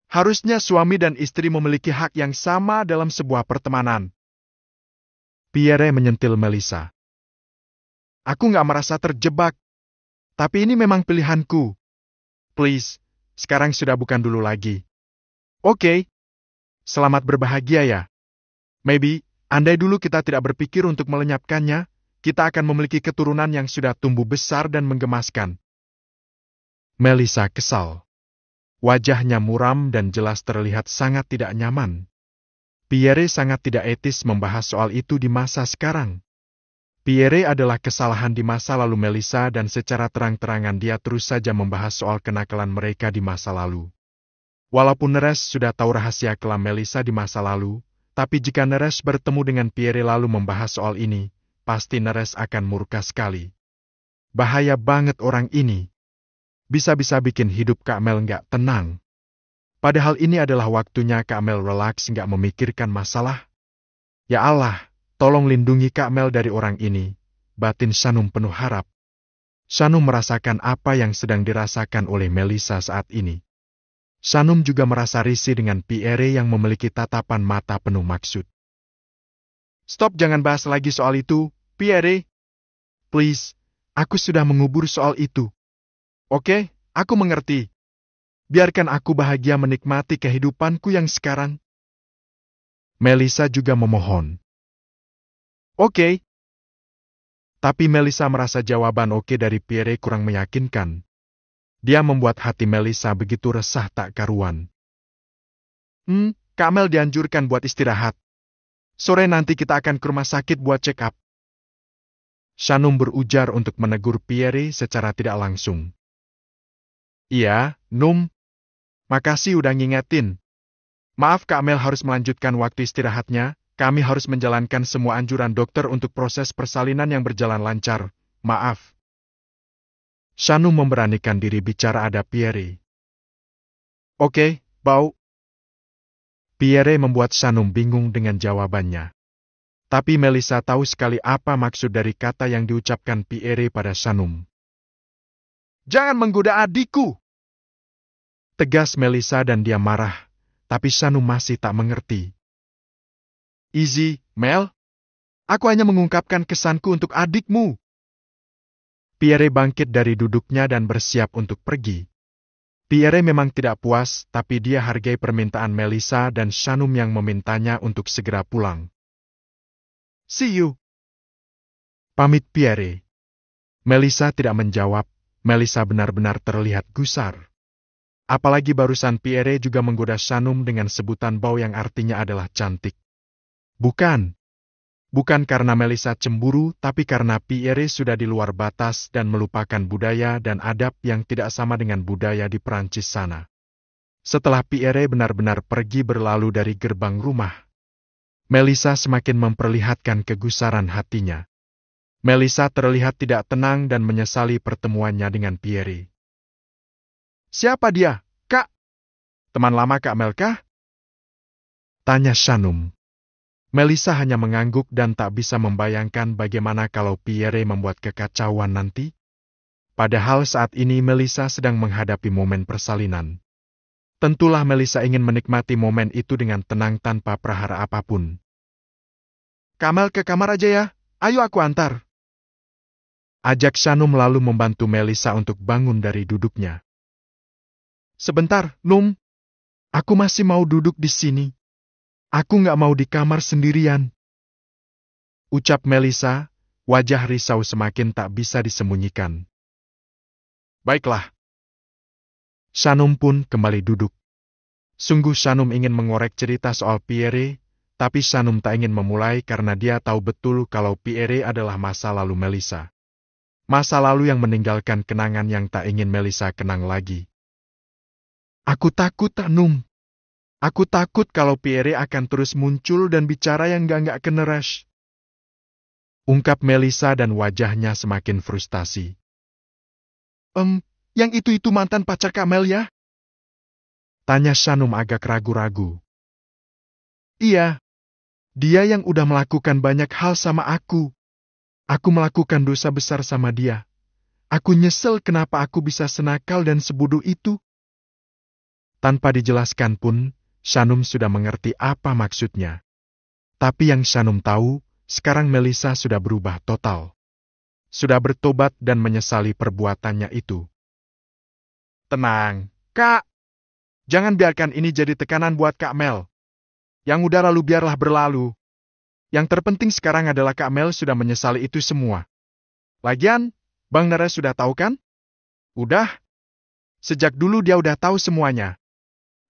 A: Harusnya suami dan istri memiliki hak yang sama dalam sebuah pertemanan. Pierre menyentil Melissa. Aku nggak merasa terjebak. Tapi ini memang pilihanku. Please, sekarang sudah bukan dulu lagi. Oke. Selamat berbahagia ya. Maybe, andai dulu kita tidak berpikir untuk melenyapkannya, kita akan memiliki keturunan yang sudah tumbuh besar dan menggemaskan. Melissa kesal. Wajahnya muram dan jelas terlihat sangat tidak nyaman. Pierre sangat tidak etis membahas soal itu di masa sekarang. Pierre adalah kesalahan di masa lalu Melissa dan secara terang-terangan dia terus saja membahas soal kenakalan mereka di masa lalu. Walaupun Neres sudah tahu rahasia kelam Melissa di masa lalu, tapi jika Neres bertemu dengan Pierre lalu membahas soal ini, pasti Neres akan murka sekali. Bahaya banget orang ini. Bisa-bisa bikin hidup Kak Mel nggak tenang. Padahal ini adalah waktunya Kak Mel relaks nggak memikirkan masalah. Ya Allah, tolong lindungi Kak Mel dari orang ini. Batin Shanum penuh harap. Shanum merasakan apa yang sedang dirasakan oleh Melissa saat ini. Shanum juga merasa risih dengan Pierre yang memiliki tatapan mata penuh maksud. Stop, jangan bahas lagi soal itu, Pierre. Please, aku sudah mengubur soal itu. Oke, aku mengerti. Biarkan aku bahagia menikmati kehidupanku yang sekarang. Melissa juga memohon. Oke. Tapi Melissa merasa jawaban oke dari Pierre kurang meyakinkan. Dia membuat hati Melissa begitu resah tak karuan. Kak Mel dianjurkan buat istirahat. Sore nanti kita akan ke rumah sakit buat check up. Shanum berujar untuk menegur Pierre secara tidak langsung. Iya, Num. Makasih udah ngingetin. Maaf Kak Mel harus melanjutkan waktu istirahatnya, kami harus menjalankan semua anjuran dokter untuk proses persalinan yang berjalan lancar. Maaf. Shanum memberanikan diri bicara ada Pierre. Oke, bau. Pierre membuat Shanum bingung dengan jawabannya. Tapi Melissa tahu sekali apa maksud dari kata yang diucapkan Pierre pada Shanum. Jangan menggoda adikku! Tegas Melissa dan dia marah, tapi Shanum masih tak mengerti. Easy, Mel. Aku hanya mengungkapkan kesanku untuk adikmu. Pierre bangkit dari duduknya dan bersiap untuk pergi. Pierre memang tidak puas, tapi dia hargai permintaan Melissa dan Shanum yang memintanya untuk segera pulang. See you. Pamit Pierre. Melissa tidak menjawab. Melissa benar-benar terlihat gusar. Apalagi barusan Pierre juga menggoda Shanum dengan sebutan bau yang artinya adalah cantik. Bukan karena Melissa cemburu, tapi karena Pierre sudah di luar batas dan melupakan budaya dan adab yang tidak sama dengan budaya di Perancis sana. Setelah Pierre benar-benar pergi berlalu dari gerbang rumah, Melissa semakin memperlihatkan kegusaran hatinya. Melissa terlihat tidak tenang dan menyesali pertemuannya dengan Pierre. Siapa dia, Kak? Teman lama Kak Mel kah? Tanya Shanum. Melissa hanya mengangguk dan tak bisa membayangkan bagaimana kalau Pierre membuat kekacauan nanti. Padahal saat ini Melissa sedang menghadapi momen persalinan. Tentulah Melissa ingin menikmati momen itu dengan tenang tanpa prahara apapun. Kak Mel ke kamar aja ya, ayo aku antar. Ajak Shanum lalu membantu Melissa untuk bangun dari duduknya. Sebentar, Num. Aku masih mau duduk di sini. Aku nggak mau di kamar sendirian. Ucap Melissa, wajah risau semakin tak bisa disembunyikan. Baiklah. Shanum pun kembali duduk. Sungguh Shanum ingin mengorek cerita soal Pierre, tapi Shanum tak ingin memulai karena dia tahu betul kalau Pierre adalah masa lalu Melissa. Masa lalu yang meninggalkan kenangan yang tak ingin Melissa kenang lagi. Aku takut, Num. Aku takut kalau Pierre akan terus muncul dan bicara yang nggak ke Neresh. Ungkap Melissa dan wajahnya semakin frustasi. Yang itu mantan pacar Kak Mel ya? Tanya Shanum agak ragu-ragu. Iya, dia yang udah melakukan banyak hal sama aku. Aku melakukan dosa besar sama dia. Aku nyesel kenapa aku bisa senakal dan sebodoh itu. Tanpa dijelaskan pun, Shanum sudah mengerti apa maksudnya. Tapi yang Shanum tahu, sekarang Melissa sudah berubah total. Sudah bertobat dan menyesali perbuatannya itu. Tenang, Kak. Jangan biarkan ini jadi tekanan buat Kak Mel. Yang udah lalu biarlah berlalu. Yang terpenting sekarang adalah Kak Mel sudah menyesali itu semua. Lagian, Bang Neresh sudah tahu kan? Udah. Sejak dulu dia udah tahu semuanya.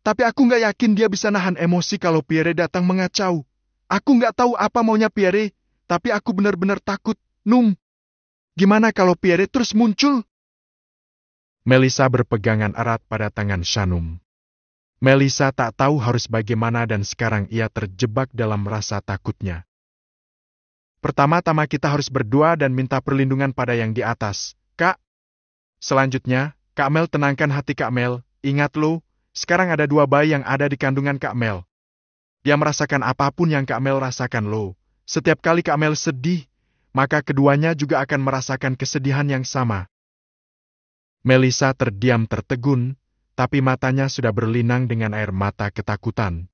A: Tapi aku nggak yakin dia bisa nahan emosi kalau Pierre datang mengacau. Aku nggak tahu apa maunya Pierre, tapi aku benar-benar takut, Num. Gimana kalau Pierre terus muncul? Melissa berpegangan erat pada tangan Shanum. Melissa tak tahu harus bagaimana dan sekarang ia terjebak dalam rasa takutnya. Pertama-tama kita harus berdoa dan minta perlindungan pada yang di atas, Kak. Selanjutnya, Kak Mel tenangkan hati Kak Mel, ingat lo, sekarang ada 2 bayi yang ada di kandungan Kak Mel. Dia merasakan apapun yang Kak Mel rasakan lo. Setiap kali Kak Mel sedih, maka keduanya juga akan merasakan kesedihan yang sama. Melissa terdiam tertegun, tapi matanya sudah berlinang dengan air mata ketakutan.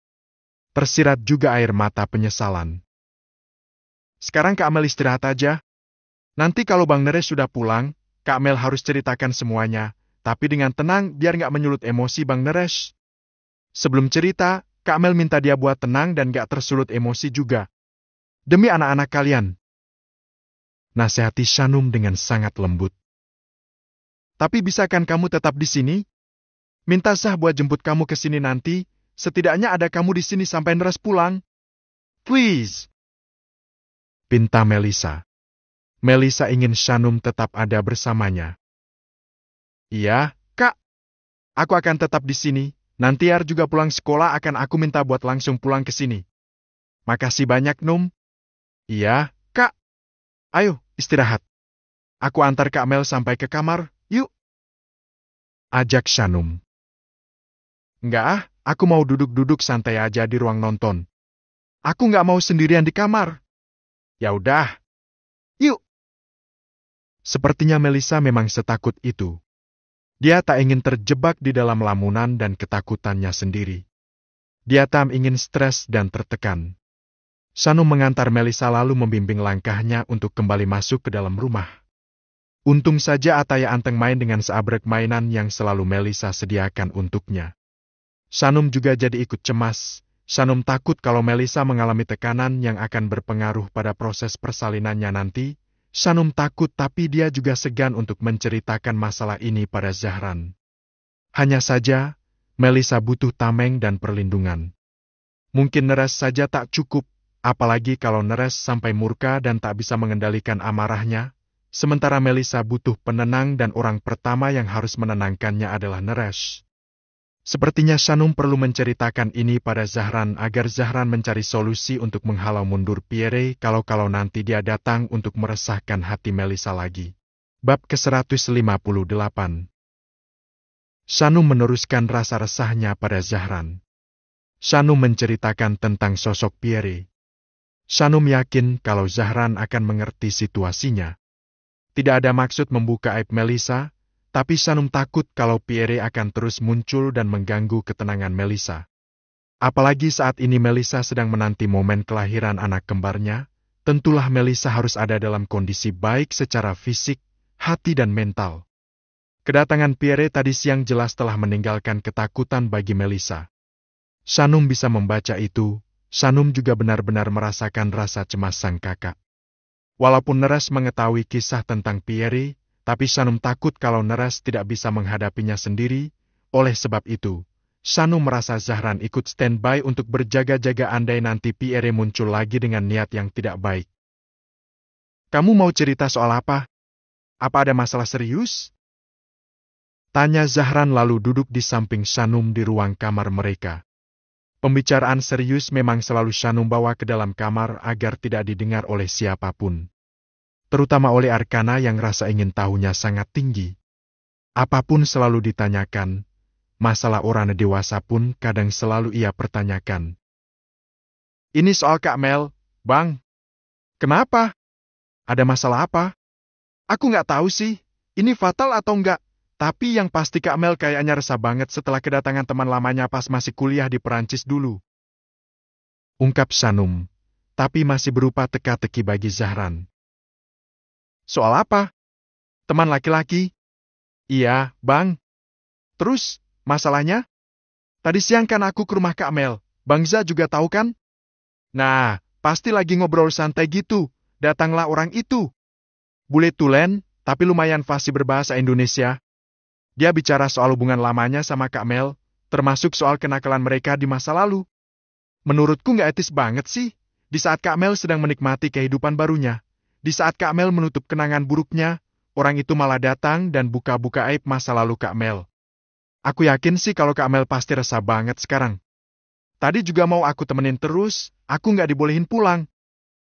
A: Tersirat juga air mata penyesalan. Sekarang Kak Mel istirahat aja. Nanti kalau Bang Neresh sudah pulang, Kak Mel harus ceritakan semuanya. Tapi dengan tenang, biar nggak menyulut emosi Bang Neresh. Sebelum cerita, Kak Mel minta dia buat tenang dan nggak tersulut emosi juga. Demi anak-anak kalian. Nasihati Shanum dengan sangat lembut. Tapi bisakan kamu tetap di sini? Minta Sah buat jemput kamu ke sini nanti, setidaknya ada kamu di sini sampai Neresh pulang. Please. Pinta Melissa. Melissa ingin Shanum tetap ada bersamanya. Iya, Kak. Aku akan tetap di sini. Nanti Ar juga pulang sekolah akan aku minta buat langsung pulang ke sini. Makasih banyak, Num. Iya, Kak. Ayo, istirahat. Aku antar Kak Mel sampai ke kamar, yuk. Ajak Shanum. Enggak aku mau duduk-duduk santai aja di ruang nonton. Aku nggak mau sendirian di kamar. Ya udah. Yuk. Sepertinya Melissa memang setakut itu. Dia tak ingin terjebak di dalam lamunan dan ketakutannya sendiri. Dia tak ingin stres dan tertekan. Shanum mengantar Melissa lalu membimbing langkahnya untuk kembali masuk ke dalam rumah. Untung saja Ataya anteng main dengan seabrek mainan yang selalu Melissa sediakan untuknya. Shanum juga jadi ikut cemas. Shanum takut kalau Melissa mengalami tekanan yang akan berpengaruh pada proses persalinannya nanti. Shanum takut tapi dia juga segan untuk menceritakan masalah ini pada Zahran. Hanya saja, Melissa butuh tameng dan perlindungan. Mungkin Neresh saja tak cukup, apalagi kalau Neresh sampai murka dan tak bisa mengendalikan amarahnya, sementara Melissa butuh penenang dan orang pertama yang harus menenangkannya adalah Neresh. Sepertinya Shanum perlu menceritakan ini pada Zahran agar Zahran mencari solusi untuk menghalau mundur Pierre kalau nanti dia datang untuk meresahkan hati Melissa lagi. Bab ke-158. Sanum meneruskan rasa resahnya pada Zahran. Sanum menceritakan tentang sosok Pierre. Sanum yakin kalau Zahran akan mengerti situasinya. Tidak ada maksud membuka aib Melissa, tapi Sanum takut kalau Pierre akan terus muncul dan mengganggu ketenangan Melissa. Apalagi saat ini Melissa sedang menanti momen kelahiran anak kembarnya, tentulah Melissa harus ada dalam kondisi baik secara fisik, hati dan mental. Kedatangan Pierre tadi siang jelas telah meninggalkan ketakutan bagi Melissa. Sanum bisa membaca itu, Sanum juga benar-benar merasakan rasa cemas sang kakak. Walaupun Neres mengetahui kisah tentang Pierre, tapi Sanum takut kalau Neres tidak bisa menghadapinya sendiri, oleh sebab itu, Sanum merasa Zahran ikut standby untuk berjaga-jaga andai nanti Pierre muncul lagi dengan niat yang tidak baik. Kamu mau cerita soal apa? Apa ada masalah serius? Tanya Zahran lalu duduk di samping Sanum di ruang kamar mereka. Pembicaraan serius memang selalu Sanum bawa ke dalam kamar agar tidak didengar oleh siapapun. Terutama oleh Arkana yang rasa ingin tahunya sangat tinggi. Apapun selalu ditanyakan, masalah orang dewasa pun kadang selalu ia pertanyakan. Ini soal Kak Mel, Bang. Kenapa? Ada masalah apa? Aku nggak tahu sih, ini fatal atau enggak. Tapi yang pasti Kak Mel kayaknya resah banget setelah kedatangan teman lamanya pas masih kuliah di Perancis dulu. Ungkap Sanum, tapi masih berupa teka-teki bagi Zahran. Soal apa? Teman laki-laki? Iya, Bang. Terus, masalahnya? Tadi siang kan aku ke rumah Kak Mel, Bang Za juga tahu kan? Nah, pasti lagi ngobrol santai gitu, datanglah orang itu. Bule tulen, tapi lumayan fasih berbahasa Indonesia. Dia bicara soal hubungan lamanya sama Kak Mel, termasuk soal kenakalan mereka di masa lalu. Menurutku nggak etis banget sih, di saat Kak Mel sedang menikmati kehidupan barunya. Di saat Kak Mel menutup kenangan buruknya, orang itu malah datang dan buka-buka aib masa lalu Kak Mel. Aku yakin sih kalau Kak Mel pasti resah banget sekarang. Tadi juga mau aku temenin terus, aku nggak dibolehin pulang.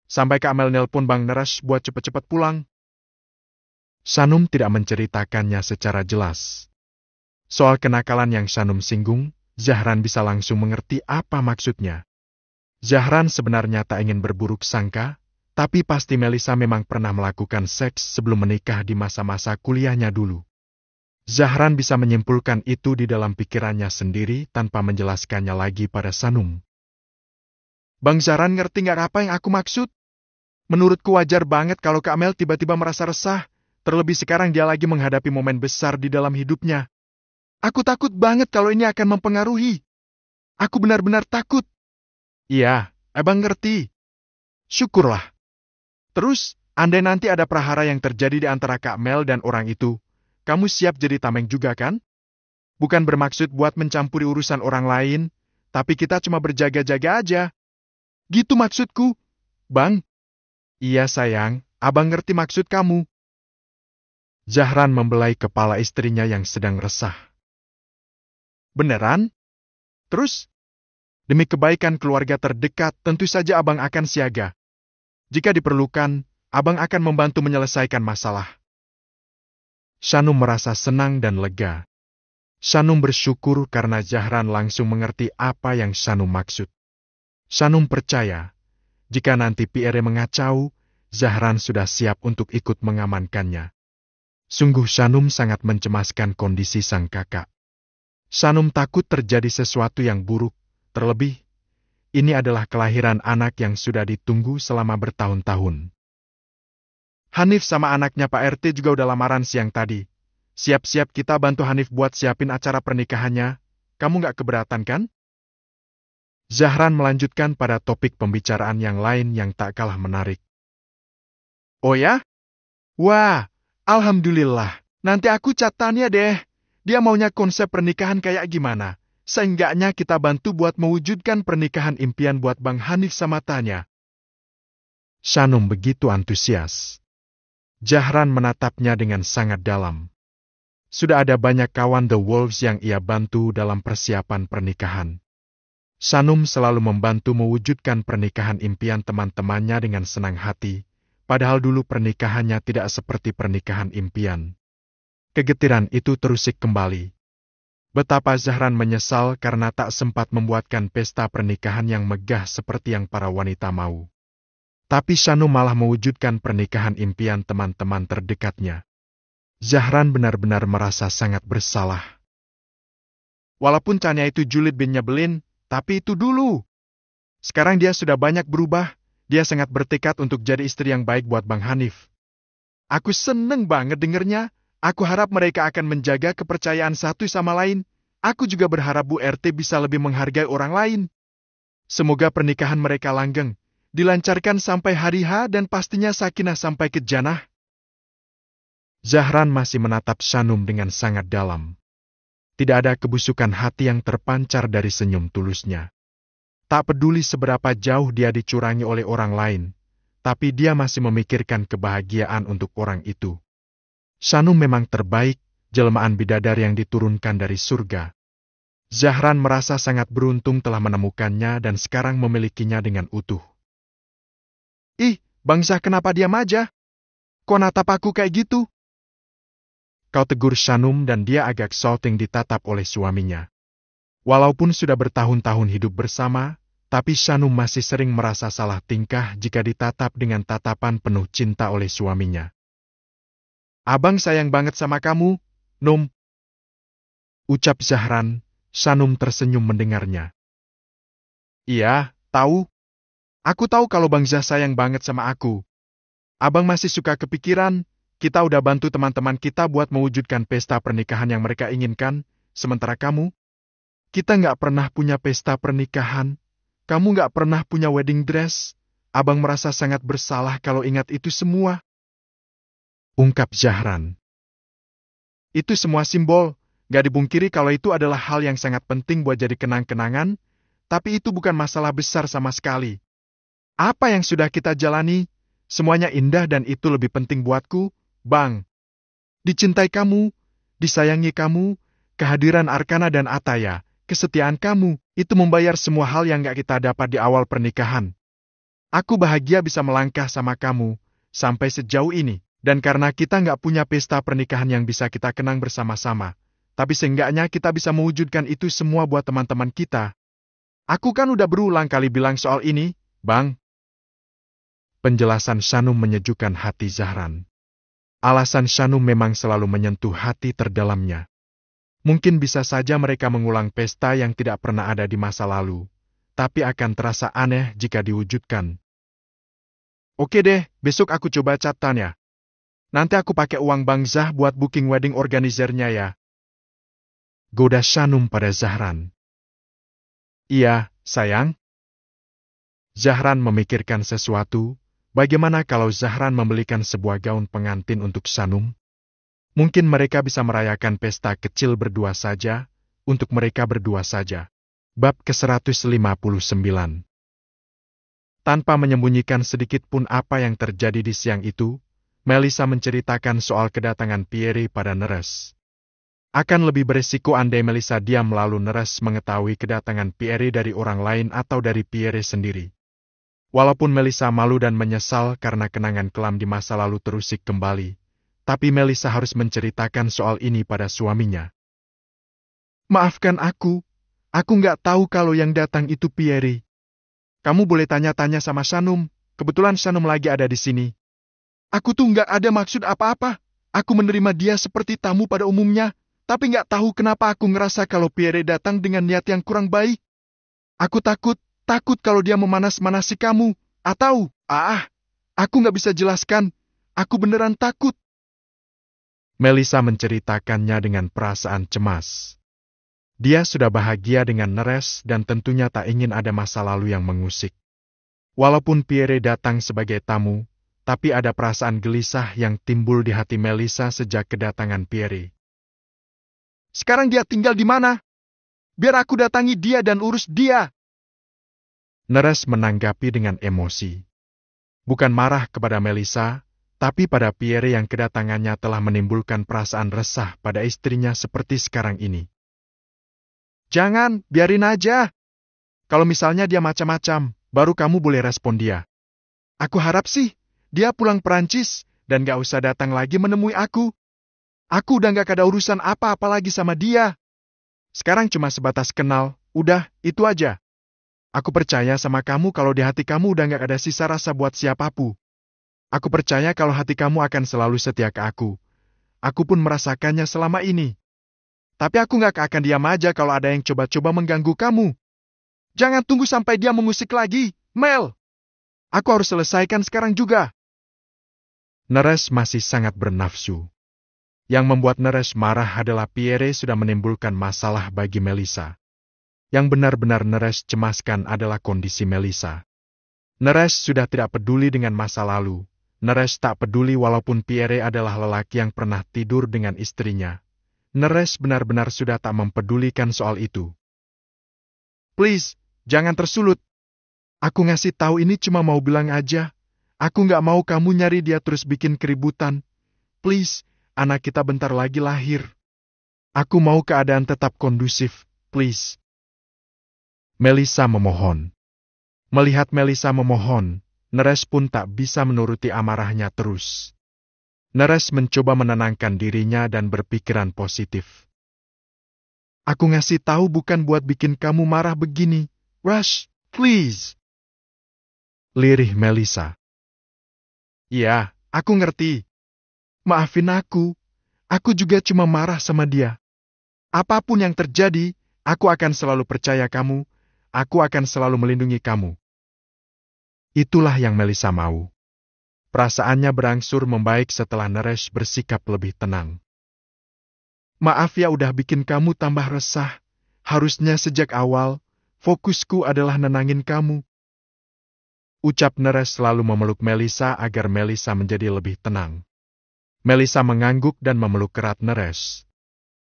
A: Sampai Kak Mel nelpon Bang Neres buat cepet-cepet pulang. Sanum tidak menceritakannya secara jelas. Soal kenakalan yang Sanum singgung, Zahran bisa langsung mengerti apa maksudnya. Zahran sebenarnya tak ingin berburuk sangka, tapi pasti Melissa memang pernah melakukan seks sebelum menikah di masa-masa kuliahnya dulu. Zahran bisa menyimpulkan itu di dalam pikirannya sendiri tanpa menjelaskannya lagi pada Sanum. Bang Zahran ngerti nggak apa yang aku maksud? Menurutku wajar banget kalau Kak Mel tiba-tiba merasa resah. Terlebih sekarang dia lagi menghadapi momen besar di dalam hidupnya. Aku takut banget kalau ini akan mempengaruhi. Aku benar-benar takut. Iya, abang ngerti. Syukurlah. Terus, andai nanti ada prahara yang terjadi di antara Kak Mel dan orang itu, kamu siap jadi tameng juga kan? Bukan bermaksud buat mencampuri urusan orang lain, tapi kita cuma berjaga-jaga aja. Gitu maksudku, Bang. Iya sayang, abang ngerti maksud kamu. Zahran membelai kepala istrinya yang sedang resah. Beneran? Terus? Demi kebaikan keluarga terdekat, tentu saja abang akan siaga. Jika diperlukan, abang akan membantu menyelesaikan masalah. Sanum merasa senang dan lega. Sanum bersyukur karena Zahran langsung mengerti apa yang Sanum maksud. Sanum percaya, jika nanti Pierre mengacau, Zahran sudah siap untuk ikut mengamankannya. Sungguh Sanum sangat mencemaskan kondisi sang kakak. Sanum takut terjadi sesuatu yang buruk, terlebih, ini adalah kelahiran anak yang sudah ditunggu selama bertahun-tahun. Hanif sama anaknya Pak RT juga udah lamaran siang tadi. Siap-siap kita bantu Hanif buat siapin acara pernikahannya. Kamu nggak keberatan kan? Zahran melanjutkan pada topik pembicaraan yang lain yang tak kalah menarik. Oh ya? Wah! Alhamdulillah, nanti aku catatnya deh. Dia maunya konsep pernikahan kayak gimana? Seenggaknya kita bantu buat mewujudkan pernikahan impian buat Bang Hanif sama Tanya. Sanum begitu antusias. Zahran menatapnya dengan sangat dalam. Sudah ada banyak kawan The Wolves yang ia bantu dalam persiapan pernikahan. Sanum selalu membantu mewujudkan pernikahan impian teman-temannya dengan senang hati. Padahal dulu pernikahannya tidak seperti pernikahan impian. Kegetiran itu terusik kembali. Betapa Zahran menyesal karena tak sempat membuatkan pesta pernikahan yang megah seperti yang para wanita mau. Tapi Shanum malah mewujudkan pernikahan impian teman-teman terdekatnya. Zahran benar-benar merasa sangat bersalah. Walaupun Chania itu julid bin nyebelin, tapi itu dulu. Sekarang dia sudah banyak berubah, dia sangat bertekad untuk jadi istri yang baik buat Bang Hanif. Aku seneng banget dengernya. Aku harap mereka akan menjaga kepercayaan satu sama lain. Aku juga berharap Bu RT bisa lebih menghargai orang lain. Semoga pernikahan mereka langgeng, dilancarkan sampai hari H dan pastinya sakinah sampai ke jannah. Zahran masih menatap Shanum dengan sangat dalam. Tidak ada kebusukan hati yang terpancar dari senyum tulusnya. Tak peduli seberapa jauh dia dicurangi oleh orang lain, tapi dia masih memikirkan kebahagiaan untuk orang itu. Shanum memang terbaik, jelmaan bidadari yang diturunkan dari surga. Zahran merasa sangat beruntung telah menemukannya dan sekarang memilikinya dengan utuh. Ih, Bang Zah kenapa diam aja? Kok natap aku kayak gitu? Kau tegur Shanum dan dia agak salting ditatap oleh suaminya. Walaupun sudah bertahun-tahun hidup bersama, tapi Shanum masih sering merasa salah tingkah jika ditatap dengan tatapan penuh cinta oleh suaminya. Abang sayang banget sama kamu, Num. Ucap Zahran, Shanum tersenyum mendengarnya. Iya, tahu. Aku tahu kalau Bang Zah sayang banget sama aku. Abang masih suka kepikiran, kita udah bantu teman-teman kita buat mewujudkan pesta pernikahan yang mereka inginkan, sementara kamu, kita nggak pernah punya pesta pernikahan. Kamu nggak pernah punya wedding dress. Abang merasa sangat bersalah kalau ingat itu semua. Ungkap Zahran. Itu semua simbol, gak dibungkiri kalau itu adalah hal yang sangat penting buat jadi kenang-kenangan, tapi itu bukan masalah besar sama sekali. Apa yang sudah kita jalani, semuanya indah dan itu lebih penting buatku, Bang. Dicintai kamu, disayangi kamu, kehadiran Arkana dan Ataya, kesetiaan kamu, itu membayar semua hal yang gak kita dapat di awal pernikahan. Aku bahagia bisa melangkah sama kamu, sampai sejauh ini. Dan karena kita nggak punya pesta pernikahan yang bisa kita kenang bersama-sama, tapi seenggaknya kita bisa mewujudkan itu semua buat teman-teman kita. Aku kan udah berulang kali bilang soal ini, Bang. Penjelasan Shanum menyejukkan hati Zahran. Alasan Shanum memang selalu menyentuh hati terdalamnya. Mungkin bisa saja mereka mengulang pesta yang tidak pernah ada di masa lalu, tapi akan terasa aneh jika diwujudkan. Oke deh, besok aku coba catatnya. Nanti aku pakai uang Bang Zah buat booking wedding organizernya ya. Goda Shanum pada Zahran. Iya, sayang. Zahran memikirkan sesuatu. Bagaimana kalau Zahran membelikan sebuah gaun pengantin untuk Shanum? Mungkin mereka bisa merayakan pesta kecil berdua saja, untuk mereka berdua saja. Bab ke-159. Tanpa menyembunyikan sedikit pun apa yang terjadi di siang itu, Melissa menceritakan soal kedatangan Pierre pada Neres. Akan lebih beresiko andai Melissa diam lalu Neres mengetahui kedatangan Pierre dari orang lain atau dari Pierre sendiri. Walaupun Melissa malu dan menyesal karena kenangan kelam di masa lalu terusik kembali, tapi Melissa harus menceritakan soal ini pada suaminya. Maafkan aku nggak tahu kalau yang datang itu Pierre. Kamu boleh tanya-tanya sama Shanum, kebetulan Shanum lagi ada di sini. Aku tuh nggak ada maksud apa-apa. Aku menerima dia seperti tamu pada umumnya, tapi nggak tahu kenapa aku ngerasa kalau Pierre datang dengan niat yang kurang baik. Aku takut kalau dia memanas-manasi kamu, atau, aku nggak bisa jelaskan. Aku beneran takut. Melissa menceritakannya dengan perasaan cemas. Dia sudah bahagia dengan Neres dan tentunya tak ingin ada masa lalu yang mengusik. Walaupun Pierre datang sebagai tamu, tapi ada perasaan gelisah yang timbul di hati Melissa sejak kedatangan Pierre. Sekarang dia tinggal di mana? Biar aku datangi dia dan urus dia. Neres menanggapi dengan emosi. Bukan marah kepada Melissa, tapi pada Pierre yang kedatangannya telah menimbulkan perasaan resah pada istrinya seperti sekarang ini. Jangan, biarin aja. Kalau misalnya dia macam-macam, baru kamu boleh respon dia. Aku harap sih, dia pulang Perancis, dan gak usah datang lagi menemui aku. Aku udah gak ada urusan apa-apa lagi sama dia. Sekarang cuma sebatas kenal, udah, itu aja. Aku percaya sama kamu kalau di hati kamu udah gak ada sisa rasa buat siapapun. Aku percaya kalau hati kamu akan selalu setia ke aku. Aku pun merasakannya selama ini. Tapi aku gak akan diam aja kalau ada yang coba-coba mengganggu kamu. Jangan tunggu sampai dia mengusik lagi, Mel. Aku harus selesaikan sekarang juga. Neres masih sangat bernafsu. Yang membuat Neres marah adalah Pierre sudah menimbulkan masalah bagi Melissa. Yang benar-benar Neres cemaskan adalah kondisi Melissa. Neres sudah tidak peduli dengan masa lalu. Neres tak peduli walaupun Pierre adalah lelaki yang pernah tidur dengan istrinya. Neres benar-benar sudah tak mempedulikan soal itu. Please, jangan tersulut. Aku ngasih tahu ini cuma mau bilang aja. Aku nggak mau kamu nyari dia terus bikin keributan. Please, anak kita bentar lagi lahir. Aku mau keadaan tetap kondusif, please. Melissa memohon. Melihat Melissa memohon, Neres pun tak bisa menuruti amarahnya terus. Neres mencoba menenangkan dirinya dan berpikiran positif. Aku ngasih tahu bukan buat bikin kamu marah begini. Rush, please. Lirih Melissa. Iya, aku ngerti. Maafin aku. Aku juga cuma marah sama dia. Apapun yang terjadi, aku akan selalu percaya kamu. Aku akan selalu melindungi kamu. Itulah yang Melissa mau. Perasaannya berangsur membaik setelah Neres bersikap lebih tenang. Maaf ya udah bikin kamu tambah resah. Harusnya sejak awal, fokusku adalah nenangin kamu. Ucap Neres selalu memeluk Melissa agar Melissa menjadi lebih tenang. Melissa mengangguk dan memeluk erat Neres.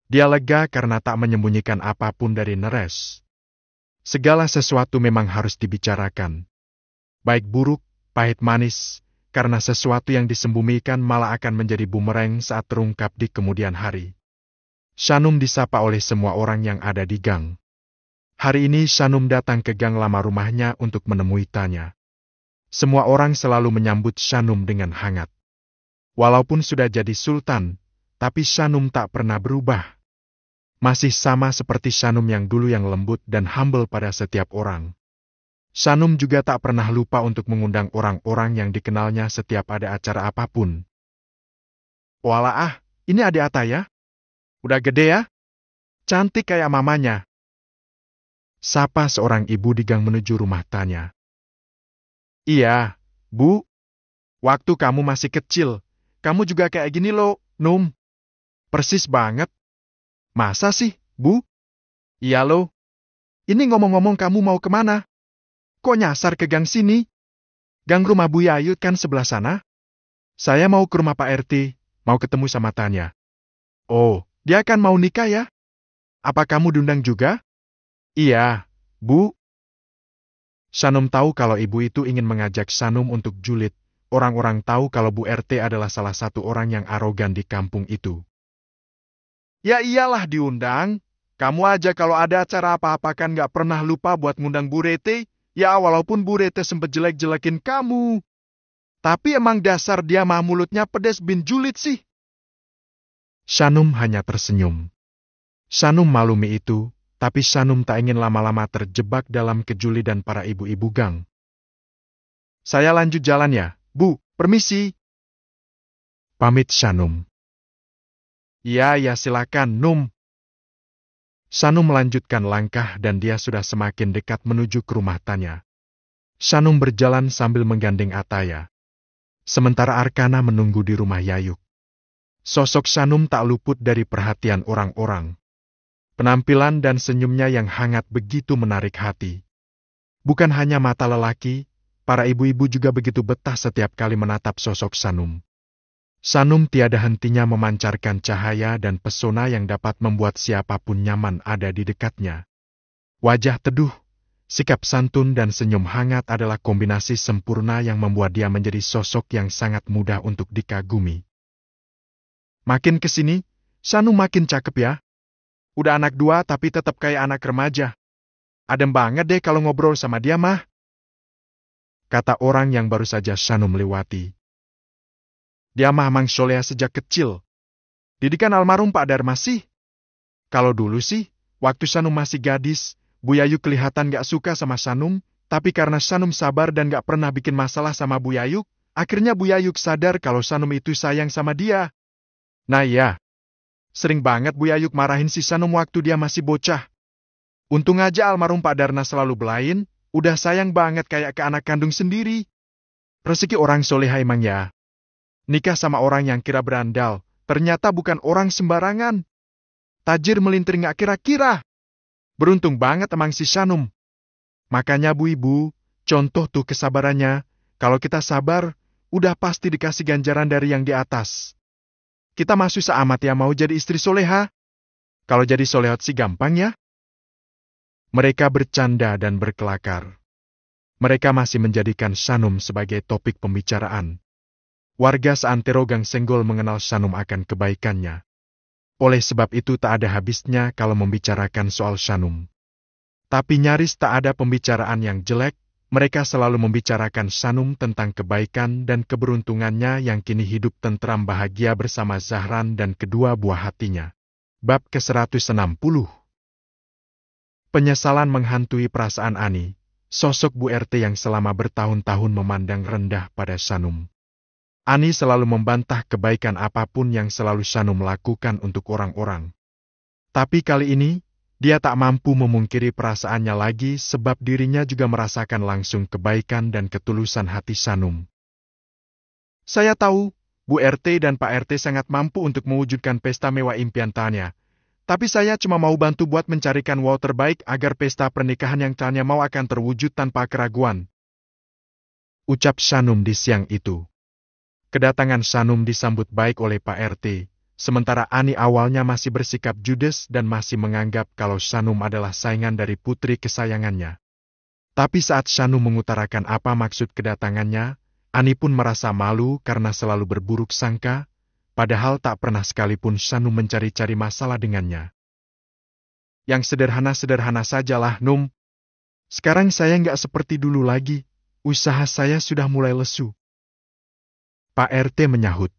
A: Dia lega karena tak menyembunyikan apapun dari Neres. Segala sesuatu memang harus dibicarakan. Baik buruk, pahit manis, karena sesuatu yang disembunyikan malah akan menjadi bumerang saat terungkap di kemudian hari. Shanum disapa oleh semua orang yang ada di gang. Hari ini Shanum datang ke gang lama rumahnya untuk menemui Tanya. Semua orang selalu menyambut Shanum dengan hangat. Walaupun sudah jadi sultan, tapi Shanum tak pernah berubah. Masih sama seperti Shanum yang dulu yang lembut dan humble pada setiap orang. Shanum juga tak pernah lupa untuk mengundang orang-orang yang dikenalnya setiap ada acara apapun. Walah ini adik Ataya. Udah gede ya? Cantik kayak mamanya. Sapa seorang ibu di gang menuju rumah Tanya. Iya, Bu. Waktu kamu masih kecil, kamu juga kayak gini loh, Num. Persis banget. Masa sih, Bu? Iya loh. Ini ngomong-ngomong kamu mau kemana? Kok nyasar ke gang sini? Gang rumah Bu Yayu kan sebelah sana? Saya mau ke rumah Pak RT, mau ketemu sama Tanya. Oh, dia kan mau nikah ya? Apa kamu diundang juga? Iya, Bu. Shanum tahu kalau ibu itu ingin mengajak Shanum untuk julid. Orang-orang tahu kalau Bu RT adalah salah satu orang yang arogan di kampung itu. Ya iyalah diundang. Kamu aja kalau ada acara apa-apa kan gak pernah lupa buat ngundang Bu Rete. Ya walaupun Bu Rete sempet jelek-jelekin kamu. Tapi emang dasar dia mah mulutnya pedes bin julid sih. Shanum hanya tersenyum. Shanum malumi itu, tapi Shanum tak ingin lama-lama terjebak dalam kejulidan para ibu-ibu gang. Saya lanjut jalan ya, Bu, permisi. Pamit Shanum. Ya silakan, Num. Shanum melanjutkan langkah dan dia sudah semakin dekat menuju ke rumah Tanya. Shanum berjalan sambil menggandeng Ataya. Sementara Arkana menunggu di rumah Yayuk. Sosok Shanum tak luput dari perhatian orang-orang. Penampilan dan senyumnya yang hangat begitu menarik hati. Bukan hanya mata lelaki, para ibu-ibu juga begitu betah setiap kali menatap sosok Shanum. Shanum tiada hentinya memancarkan cahaya dan pesona yang dapat membuat siapapun nyaman ada di dekatnya. Wajah teduh, sikap santun dan senyum hangat adalah kombinasi sempurna yang membuat dia menjadi sosok yang sangat mudah untuk dikagumi. Makin kesini, Shanum makin cakep ya. Udah anak 2 tapi tetap kayak anak remaja. Adem banget deh kalau ngobrol sama dia mah. Kata orang yang baru saja Shanum lewati. Dia mah Mang Soleh sejak kecil. Didikan almarhum Pak Darma sih. Kalau dulu sih, waktu Sanum masih gadis, Bu Yayuk kelihatan gak suka sama Sanum, tapi karena Sanum sabar dan gak pernah bikin masalah sama Bu Yayuk, akhirnya Bu Yayuk sadar kalau Sanum itu sayang sama dia. Nah ya, sering banget Bu Yayuk marahin si Sanum waktu dia masih bocah. Untung aja almarhum Pak Darna selalu belain, udah sayang banget kayak ke anak kandung sendiri. Rezeki orang soleha emang ya. Nikah sama orang yang kira berandal, ternyata bukan orang sembarangan. Tajir melintir gak kira-kira. Beruntung banget emang si Sanum. Makanya Bu Ibu, contoh tuh kesabarannya, kalau kita sabar, udah pasti dikasih ganjaran dari yang di atas. Kita masuk seamat ya mau jadi istri soleha. Kalau jadi solehot sih gampang ya. Mereka bercanda dan berkelakar. Mereka masih menjadikan Sanum sebagai topik pembicaraan. Warga seantero Gang Senggol mengenal Sanum akan kebaikannya. Oleh sebab itu tak ada habisnya kalau membicarakan soal Sanum. Tapi nyaris tak ada pembicaraan yang jelek, mereka selalu membicarakan Sanum tentang kebaikan dan keberuntungannya yang kini hidup tentram bahagia bersama Zahran dan kedua buah hatinya. Bab ke-160. Penyesalan menghantui perasaan Ani, sosok Bu RT yang selama bertahun-tahun memandang rendah pada Sanum. Ani selalu membantah kebaikan apapun yang selalu Sanum lakukan untuk orang-orang. Tapi kali ini, dia tak mampu memungkiri perasaannya lagi sebab dirinya juga merasakan langsung kebaikan dan ketulusan hati Sanum. Saya tahu, Bu RT dan Pak RT sangat mampu untuk mewujudkan pesta mewah impian Tanya. Tapi saya cuma mau bantu buat mencarikan wow terbaik agar pesta pernikahan yang Tanya mau akan terwujud tanpa keraguan. Ucap Sanum di siang itu. Kedatangan Sanum disambut baik oleh Pak RT, sementara Ani awalnya masih bersikap judes dan masih menganggap kalau Sanum adalah saingan dari putri kesayangannya. Tapi saat Sanum mengutarakan apa maksud kedatangannya, Ani pun merasa malu karena selalu berburuk sangka, padahal tak pernah sekalipun Sanum mencari-cari masalah dengannya. Yang sederhana-sederhana sajalah, Num. Sekarang saya nggak seperti dulu lagi, usaha saya sudah mulai lesu. Pak RT menyahut.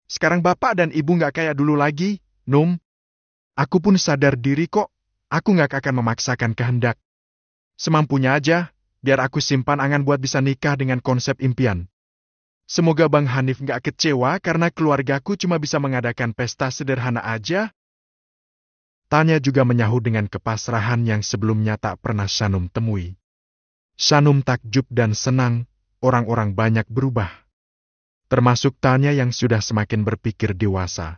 A: Sekarang Bapak dan Ibu nggak kayak dulu lagi, Num. Aku pun sadar diri kok, aku nggak akan memaksakan kehendak. Semampunya aja, biar aku simpan angan buat bisa nikah dengan konsep impian. Semoga Bang Hanif nggak kecewa karena keluargaku cuma bisa mengadakan pesta sederhana aja. Tanya juga menyahut dengan kepasrahan yang sebelumnya tak pernah Sanum temui. Sanum takjub dan senang, orang-orang banyak berubah. Termasuk Tanya yang sudah semakin berpikir dewasa.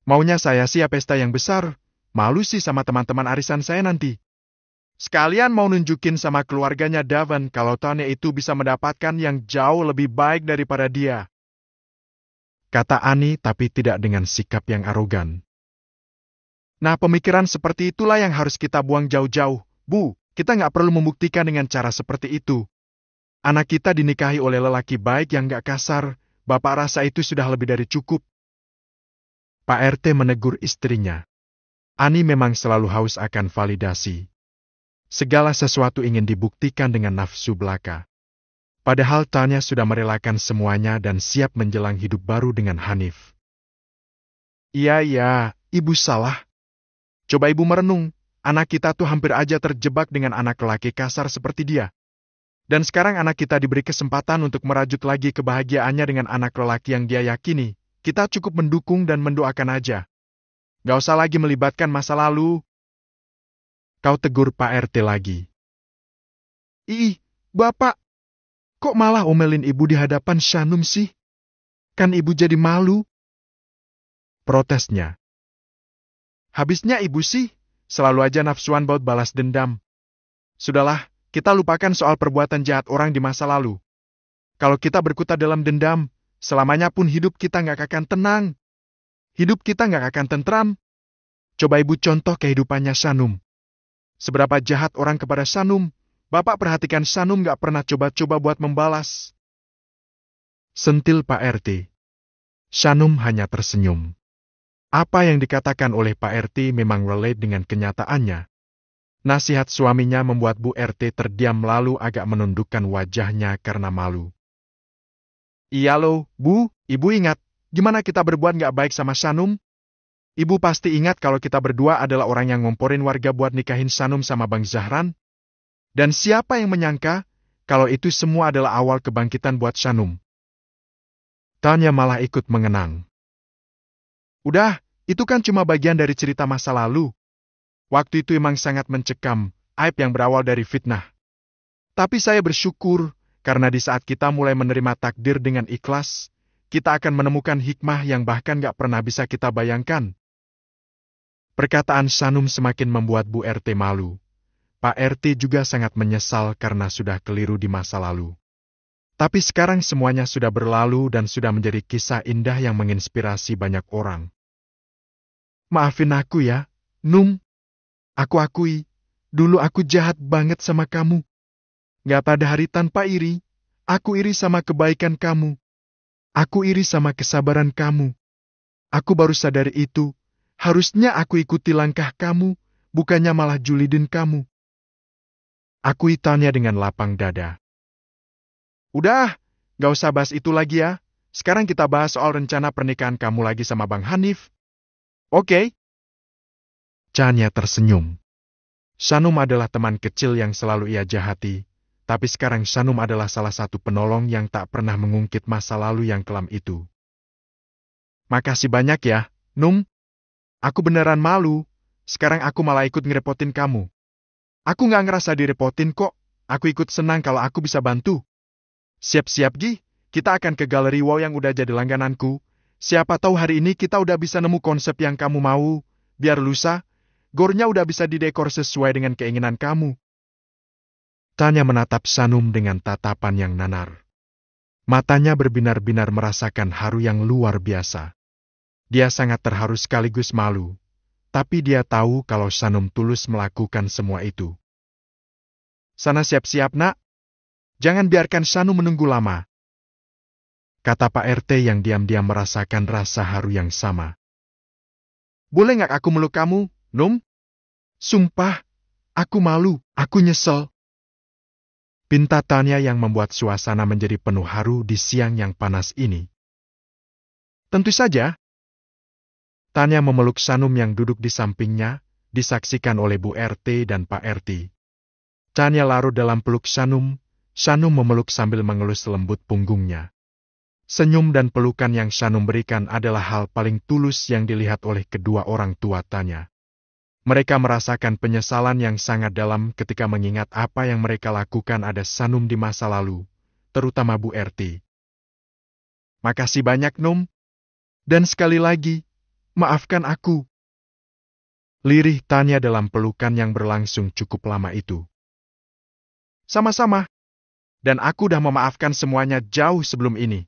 A: Maunya saya sih ya pesta yang besar, malu sih sama teman-teman arisan saya nanti. Sekalian mau nunjukin sama keluarganya Davan kalau Tanya itu bisa mendapatkan yang jauh lebih baik daripada dia. Kata Ani tapi tidak dengan sikap yang arogan. Nah pemikiran seperti itulah yang harus kita buang jauh-jauh, Bu, kita nggak perlu membuktikan dengan cara seperti itu. Anak kita dinikahi oleh lelaki baik yang gak kasar, Bapak rasa itu sudah lebih dari cukup. Pak RT menegur istrinya. Ani memang selalu haus akan validasi. Segala sesuatu ingin dibuktikan dengan nafsu belaka. Padahal Tanya sudah merelakan semuanya dan siap menjelang hidup baru dengan Hanif. Iya, Ibu salah. Coba Ibu merenung, anak kita tuh hampir aja terjebak dengan anak lelaki kasar seperti dia. Dan sekarang anak kita diberi kesempatan untuk merajut lagi kebahagiaannya dengan anak lelaki yang dia yakini. Kita cukup mendukung dan mendoakan aja. Gak usah lagi melibatkan masa lalu. Kau tegur Pak RT lagi. Ih, Bapak. Kok malah omelin Ibu di hadapan Sanum sih? Kan Ibu jadi malu. Protesnya. Habisnya Ibu sih, selalu aja nafsuan baut balas dendam. Sudahlah. Kita lupakan soal perbuatan jahat orang di masa lalu. Kalau kita berkutat dalam dendam, selamanya pun hidup kita nggak akan tenang. Hidup kita nggak akan tentram. Coba Ibu contoh kehidupannya Sanum. Seberapa jahat orang kepada Sanum, Bapak perhatikan Sanum nggak pernah coba-coba buat membalas. Sentil Pak RT. Sanum hanya tersenyum. Apa yang dikatakan oleh Pak RT memang relate dengan kenyataannya. Nasihat suaminya membuat Bu RT terdiam lalu agak menundukkan wajahnya karena malu. Iya loh, Bu, Ibu ingat, gimana kita berbuat gak baik sama Sanum? Ibu pasti ingat kalau kita berdua adalah orang yang ngomporin warga buat nikahin Sanum sama Bang Zahran. Dan siapa yang menyangka kalau itu semua adalah awal kebangkitan buat Sanum? Tanya malah ikut mengenang. Udah, itu kan cuma bagian dari cerita masa lalu. Waktu itu emang sangat mencekam, aib yang berawal dari fitnah. Tapi saya bersyukur, karena di saat kita mulai menerima takdir dengan ikhlas, kita akan menemukan hikmah yang bahkan gak pernah bisa kita bayangkan. Perkataan Sanum semakin membuat Bu RT malu. Pak RT juga sangat menyesal karena sudah keliru di masa lalu. Tapi sekarang semuanya sudah berlalu dan sudah menjadi kisah indah yang menginspirasi banyak orang. Maafin aku ya, Num. Aku akui, dulu aku jahat banget sama kamu. Gak ada hari tanpa iri. Aku iri sama kebaikan kamu. Aku iri sama kesabaran kamu. Aku baru sadar itu. Harusnya aku ikuti langkah kamu, bukannya malah julidin kamu. Akui Tanya dengan lapang dada. Udah, gak usah bahas itu lagi ya. Sekarang kita bahas soal rencana pernikahan kamu lagi sama Bang Hanif. Oke? Tanya tersenyum. Sanum adalah teman kecil yang selalu ia jahati, tapi sekarang Sanum adalah salah satu penolong yang tak pernah mengungkit masa lalu yang kelam itu. Makasih banyak ya, Num. Aku beneran malu, sekarang aku malah ikut ngerepotin kamu. Aku gak ngerasa direpotin kok, aku ikut senang kalau aku bisa bantu. Siap-siap Gi, kita akan ke galeri wow yang udah jadi langgananku. Siapa tahu hari ini kita udah bisa nemu konsep yang kamu mau, biar lusa, gornya udah bisa didekor sesuai dengan keinginan kamu. Tanya menatap Sanum dengan tatapan yang nanar. Matanya berbinar-binar merasakan haru yang luar biasa. Dia sangat terharu sekaligus malu, tapi dia tahu kalau Sanum tulus melakukan semua itu. Sana siap-siap nak. Jangan biarkan Sanum menunggu lama. Kata Pak RT yang diam-diam merasakan rasa haru yang sama. Boleh nggak aku meluk kamu, Num? Sumpah, aku malu, aku nyesel. Pinta Tanya yang membuat suasana menjadi penuh haru di siang yang panas ini. Tentu saja. Tanya memeluk Sanum yang duduk di sampingnya, disaksikan oleh Bu RT dan Pak RT. Tanya larut dalam peluk Sanum. Sanum memeluk sambil mengelus lembut punggungnya. Senyum dan pelukan yang Sanum berikan adalah hal paling tulus yang dilihat oleh kedua orang tua Tanya. Mereka merasakan penyesalan yang sangat dalam ketika mengingat apa yang mereka lakukan ada Sanum di masa lalu, terutama Bu RT. Makasih banyak, Num. Dan sekali lagi, maafkan aku. Lirih Tanya dalam pelukan yang berlangsung cukup lama itu. Sama-sama. Dan aku udah memaafkan semuanya jauh sebelum ini.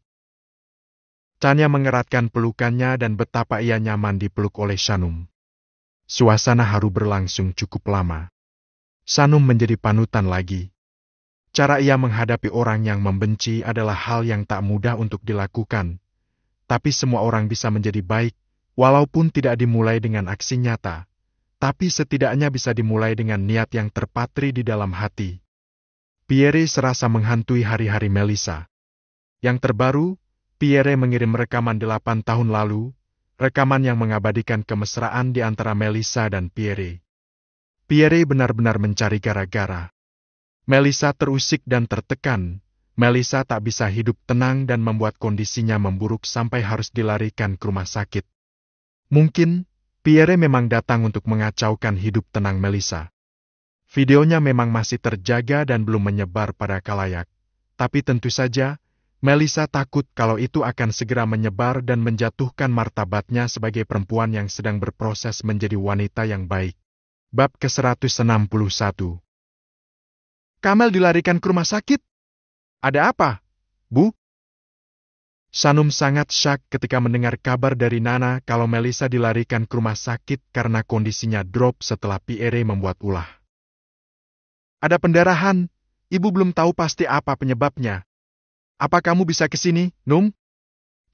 A: Tanya mengeratkan pelukannya dan betapa ia nyaman dipeluk oleh Sanum. Suasana haru berlangsung cukup lama. Sanum menjadi panutan lagi. Cara ia menghadapi orang yang membenci adalah hal yang tak mudah untuk dilakukan. Tapi semua orang bisa menjadi baik, walaupun tidak dimulai dengan aksi nyata. Tapi setidaknya bisa dimulai dengan niat yang terpatri di dalam hati. Pierre serasa menghantui hari-hari Melissa. Yang terbaru, Pierre mengirim rekaman 8 tahun lalu, rekaman yang mengabadikan kemesraan di antara Melissa dan Pierre. Pierre benar-benar mencari gara-gara. Melissa terusik dan tertekan. Melissa tak bisa hidup tenang dan membuat kondisinya memburuk sampai harus dilarikan ke rumah sakit. Mungkin, Pierre memang datang untuk mengacaukan hidup tenang Melissa. Videonya memang masih terjaga dan belum menyebar pada khalayak. Tapi tentu saja, Melissa takut kalau itu akan segera menyebar dan menjatuhkan martabatnya sebagai perempuan yang sedang berproses menjadi wanita yang baik. Bab ke-161. Kamel dilarikan ke rumah sakit? Ada apa, Bu? Sanum sangat syak ketika mendengar kabar dari Nana kalau Melissa dilarikan ke rumah sakit karena kondisinya drop setelah Pierre membuat ulah. Ada pendarahan, ibu belum tahu pasti apa penyebabnya. Apa kamu bisa ke sini, Num?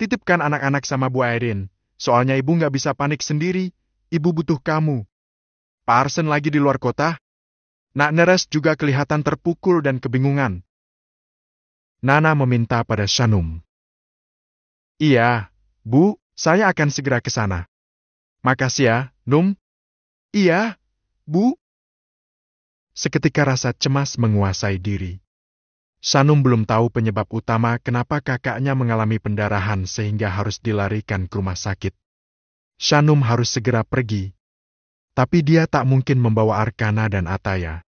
A: Titipkan anak-anak sama Bu Airin, soalnya ibu nggak bisa panik sendiri, ibu butuh kamu. Pak Arsen lagi di luar kota. Nak Neres juga kelihatan terpukul dan kebingungan. Nana meminta pada Sanum. Iya, Bu, saya akan segera ke sana. Makasih ya, Num. Iya, Bu. Seketika rasa cemas menguasai diri. Shanum belum tahu penyebab utama kenapa kakaknya mengalami pendarahan sehingga harus dilarikan ke rumah sakit. Shanum harus segera pergi. Tapi dia tak mungkin membawa Arkana dan Ataya.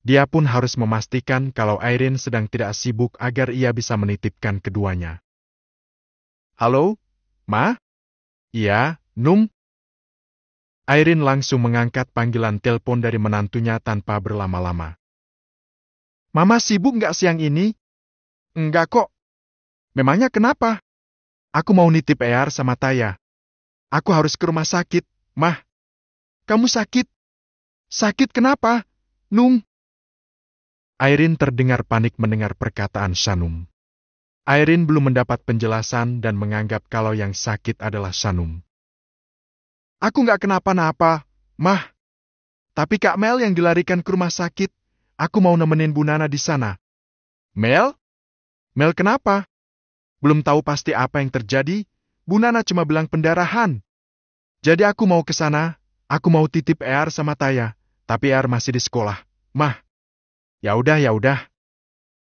A: Dia pun harus memastikan kalau Irene sedang tidak sibuk agar ia bisa menitipkan keduanya. Halo, Ma? Iya, Num? Irene langsung mengangkat panggilan telepon dari menantunya tanpa berlama-lama. Mama sibuk nggak siang ini? Enggak kok. Memangnya kenapa? Aku mau nitip Eyar sama Taya. Aku harus ke rumah sakit, Mah. Kamu sakit? Sakit kenapa, Nung? Irene terdengar panik mendengar perkataan Shanum. Irene belum mendapat penjelasan dan menganggap kalau yang sakit adalah Shanum. Aku nggak kenapa-napa, Mah. Tapi Kak Mel yang dilarikan ke rumah sakit. Aku mau nemenin Bu Nana di sana. Mel? Mel kenapa? Belum tahu pasti apa yang terjadi. Bu Nana cuma bilang pendarahan. Jadi aku mau ke sana. Aku mau titip Eyar sama Taya. Tapi Eyar masih di sekolah. Mah. Ya udah.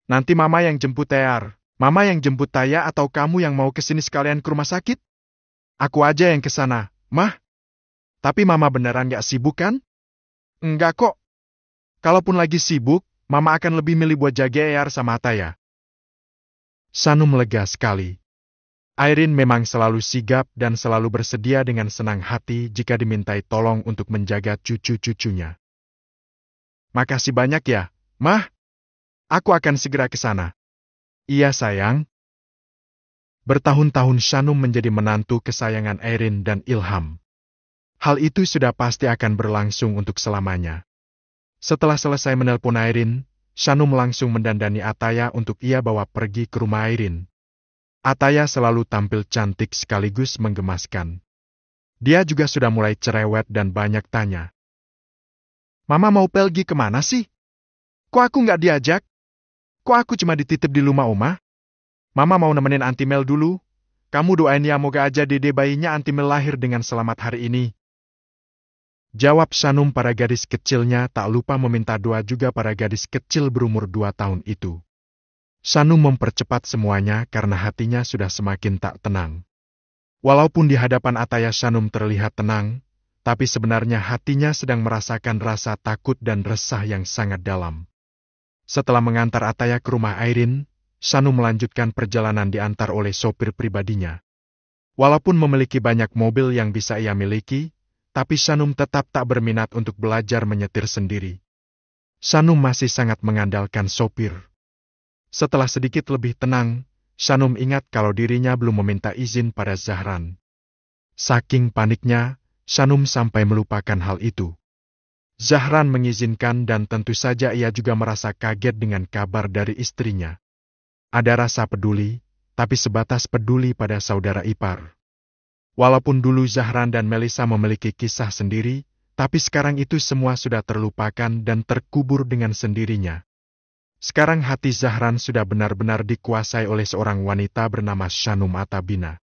A: Nanti Mama yang jemput Eyar. Mama yang jemput Taya atau kamu yang mau kesini sekalian ke rumah sakit? Aku aja yang ke sana, Mah. Tapi Mama beneran gak sibuk kan? Enggak kok. Kalaupun lagi sibuk, Mama akan lebih milih buat jaga Eyar sama Taya. Shanum lega sekali. Irene memang selalu sigap dan selalu bersedia dengan senang hati jika dimintai tolong untuk menjaga cucu-cucunya. Makasih banyak ya, Mah. Aku akan segera ke sana. Iya sayang. Bertahun-tahun Shanum menjadi menantu kesayangan Irene dan Ilham. Hal itu sudah pasti akan berlangsung untuk selamanya. Setelah selesai menelpon Irene, Shanum langsung mendandani Ataya untuk ia bawa pergi ke rumah Irene. Ataya selalu tampil cantik sekaligus menggemaskan. Dia juga sudah mulai cerewet dan banyak tanya. Mama mau pergi kemana sih? Kok aku nggak diajak? Kok aku cuma dititip di rumah Oma? Mama mau nemenin Aunty Mel dulu. Kamu doain ya moga aja dede bayinya Aunty Mel lahir dengan selamat hari ini. Jawab Shanum pada gadis kecilnya tak lupa meminta doa juga pada gadis kecil berumur 2 tahun itu. Shanum mempercepat semuanya karena hatinya sudah semakin tak tenang. Walaupun di hadapan Ataya Shanum terlihat tenang, tapi sebenarnya hatinya sedang merasakan rasa takut dan resah yang sangat dalam. Setelah mengantar Ataya ke rumah Irene, Shanum melanjutkan perjalanan diantar oleh sopir pribadinya. Walaupun memiliki banyak mobil yang bisa ia miliki, tapi Shanum tetap tak berminat untuk belajar menyetir sendiri. Shanum masih sangat mengandalkan sopir. Setelah sedikit lebih tenang, Shanum ingat kalau dirinya belum meminta izin pada Zahran. Saking paniknya, Shanum sampai melupakan hal itu. Zahran mengizinkan dan tentu saja ia juga merasa kaget dengan kabar dari istrinya. Ada rasa peduli, tapi sebatas peduli pada saudara ipar. Walaupun dulu Zahran dan Melissa memiliki kisah sendiri, tapi sekarang itu semua sudah terlupakan dan terkubur dengan sendirinya. Sekarang hati Zahran sudah benar-benar dikuasai oleh seorang wanita bernama Shanum Atabina.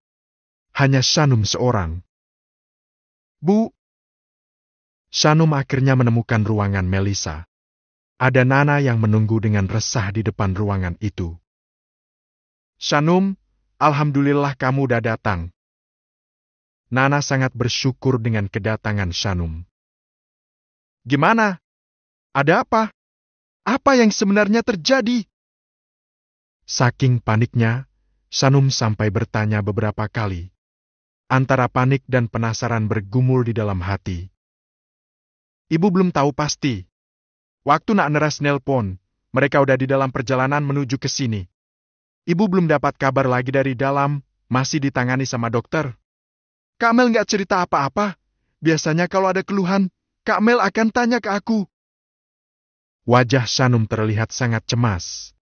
A: Hanya Shanum seorang. Bu. Shanum akhirnya menemukan ruangan Melissa. Ada Nana yang menunggu dengan resah di depan ruangan itu. Shanum, alhamdulillah kamu udah datang. Nana sangat bersyukur dengan kedatangan Shanum. Gimana? Ada apa? Apa yang sebenarnya terjadi? Saking paniknya, Shanum sampai bertanya beberapa kali. Antara panik dan penasaran bergumul di dalam hati. Ibu belum tahu pasti. Waktu Nak Neras nelpon, mereka udah di dalam perjalanan menuju ke sini. Ibu belum dapat kabar lagi dari dalam, masih ditangani sama dokter. Kak Mel nggak cerita apa-apa. Biasanya kalau ada keluhan, Kak Mel akan tanya ke aku. Wajah Shanum terlihat sangat cemas.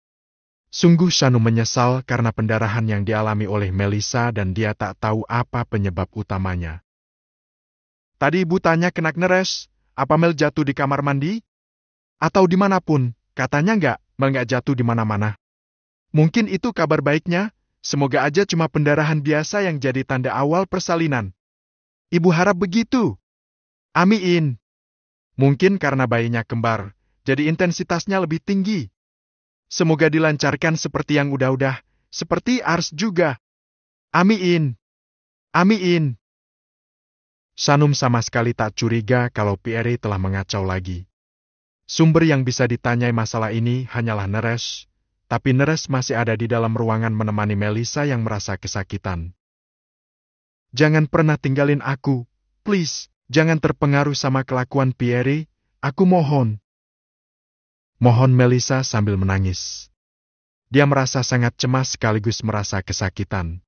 A: Sungguh Shanum menyesal karena pendarahan yang dialami oleh Melissa dan dia tak tahu apa penyebab utamanya. Tadi ibu tanya ke Nak Neres, apa Mel jatuh di kamar mandi? Atau dimanapun, katanya Mel nggak jatuh di mana-mana. Mungkin itu kabar baiknya, semoga aja cuma pendarahan biasa yang jadi tanda awal persalinan. Ibu harap begitu. Amin. Mungkin karena bayinya kembar, jadi intensitasnya lebih tinggi. Semoga dilancarkan seperti yang udah-udah, seperti Ars juga. Amin. Amin. Shanum sama sekali tak curiga kalau Pierre telah mengacau lagi. Sumber yang bisa ditanyai masalah ini hanyalah Neres, tapi Neres masih ada di dalam ruangan menemani Melissa yang merasa kesakitan. Jangan pernah tinggalin aku, please. Jangan terpengaruh sama kelakuan Pierre, aku mohon. Mohon Melissa sambil menangis. Dia merasa sangat cemas sekaligus merasa kesakitan.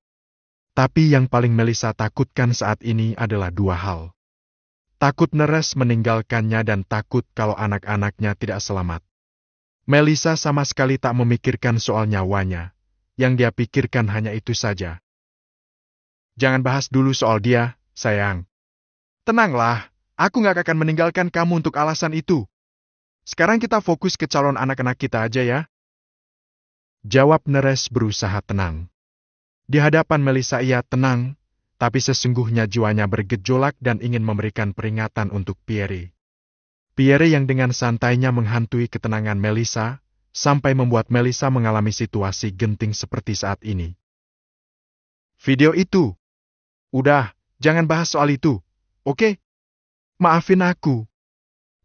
A: Tapi yang paling Melissa takutkan saat ini adalah dua hal. Takut Neres meninggalkannya dan takut kalau anak-anaknya tidak selamat. Melissa sama sekali tak memikirkan soal nyawanya. Yang dia pikirkan hanya itu saja. Jangan bahas dulu soal dia, sayang. Tenanglah, aku gak akan meninggalkan kamu untuk alasan itu. Sekarang kita fokus ke calon anak-anak kita aja ya. Jawab Neres berusaha tenang. Di hadapan Melissa ia tenang, tapi sesungguhnya jiwanya bergejolak dan ingin memberikan peringatan untuk Pierre. Pierre yang dengan santainya menghantui ketenangan Melissa, sampai membuat Melissa mengalami situasi genting seperti saat ini. Video itu. Udah, jangan bahas soal itu. Oke? Maafin aku.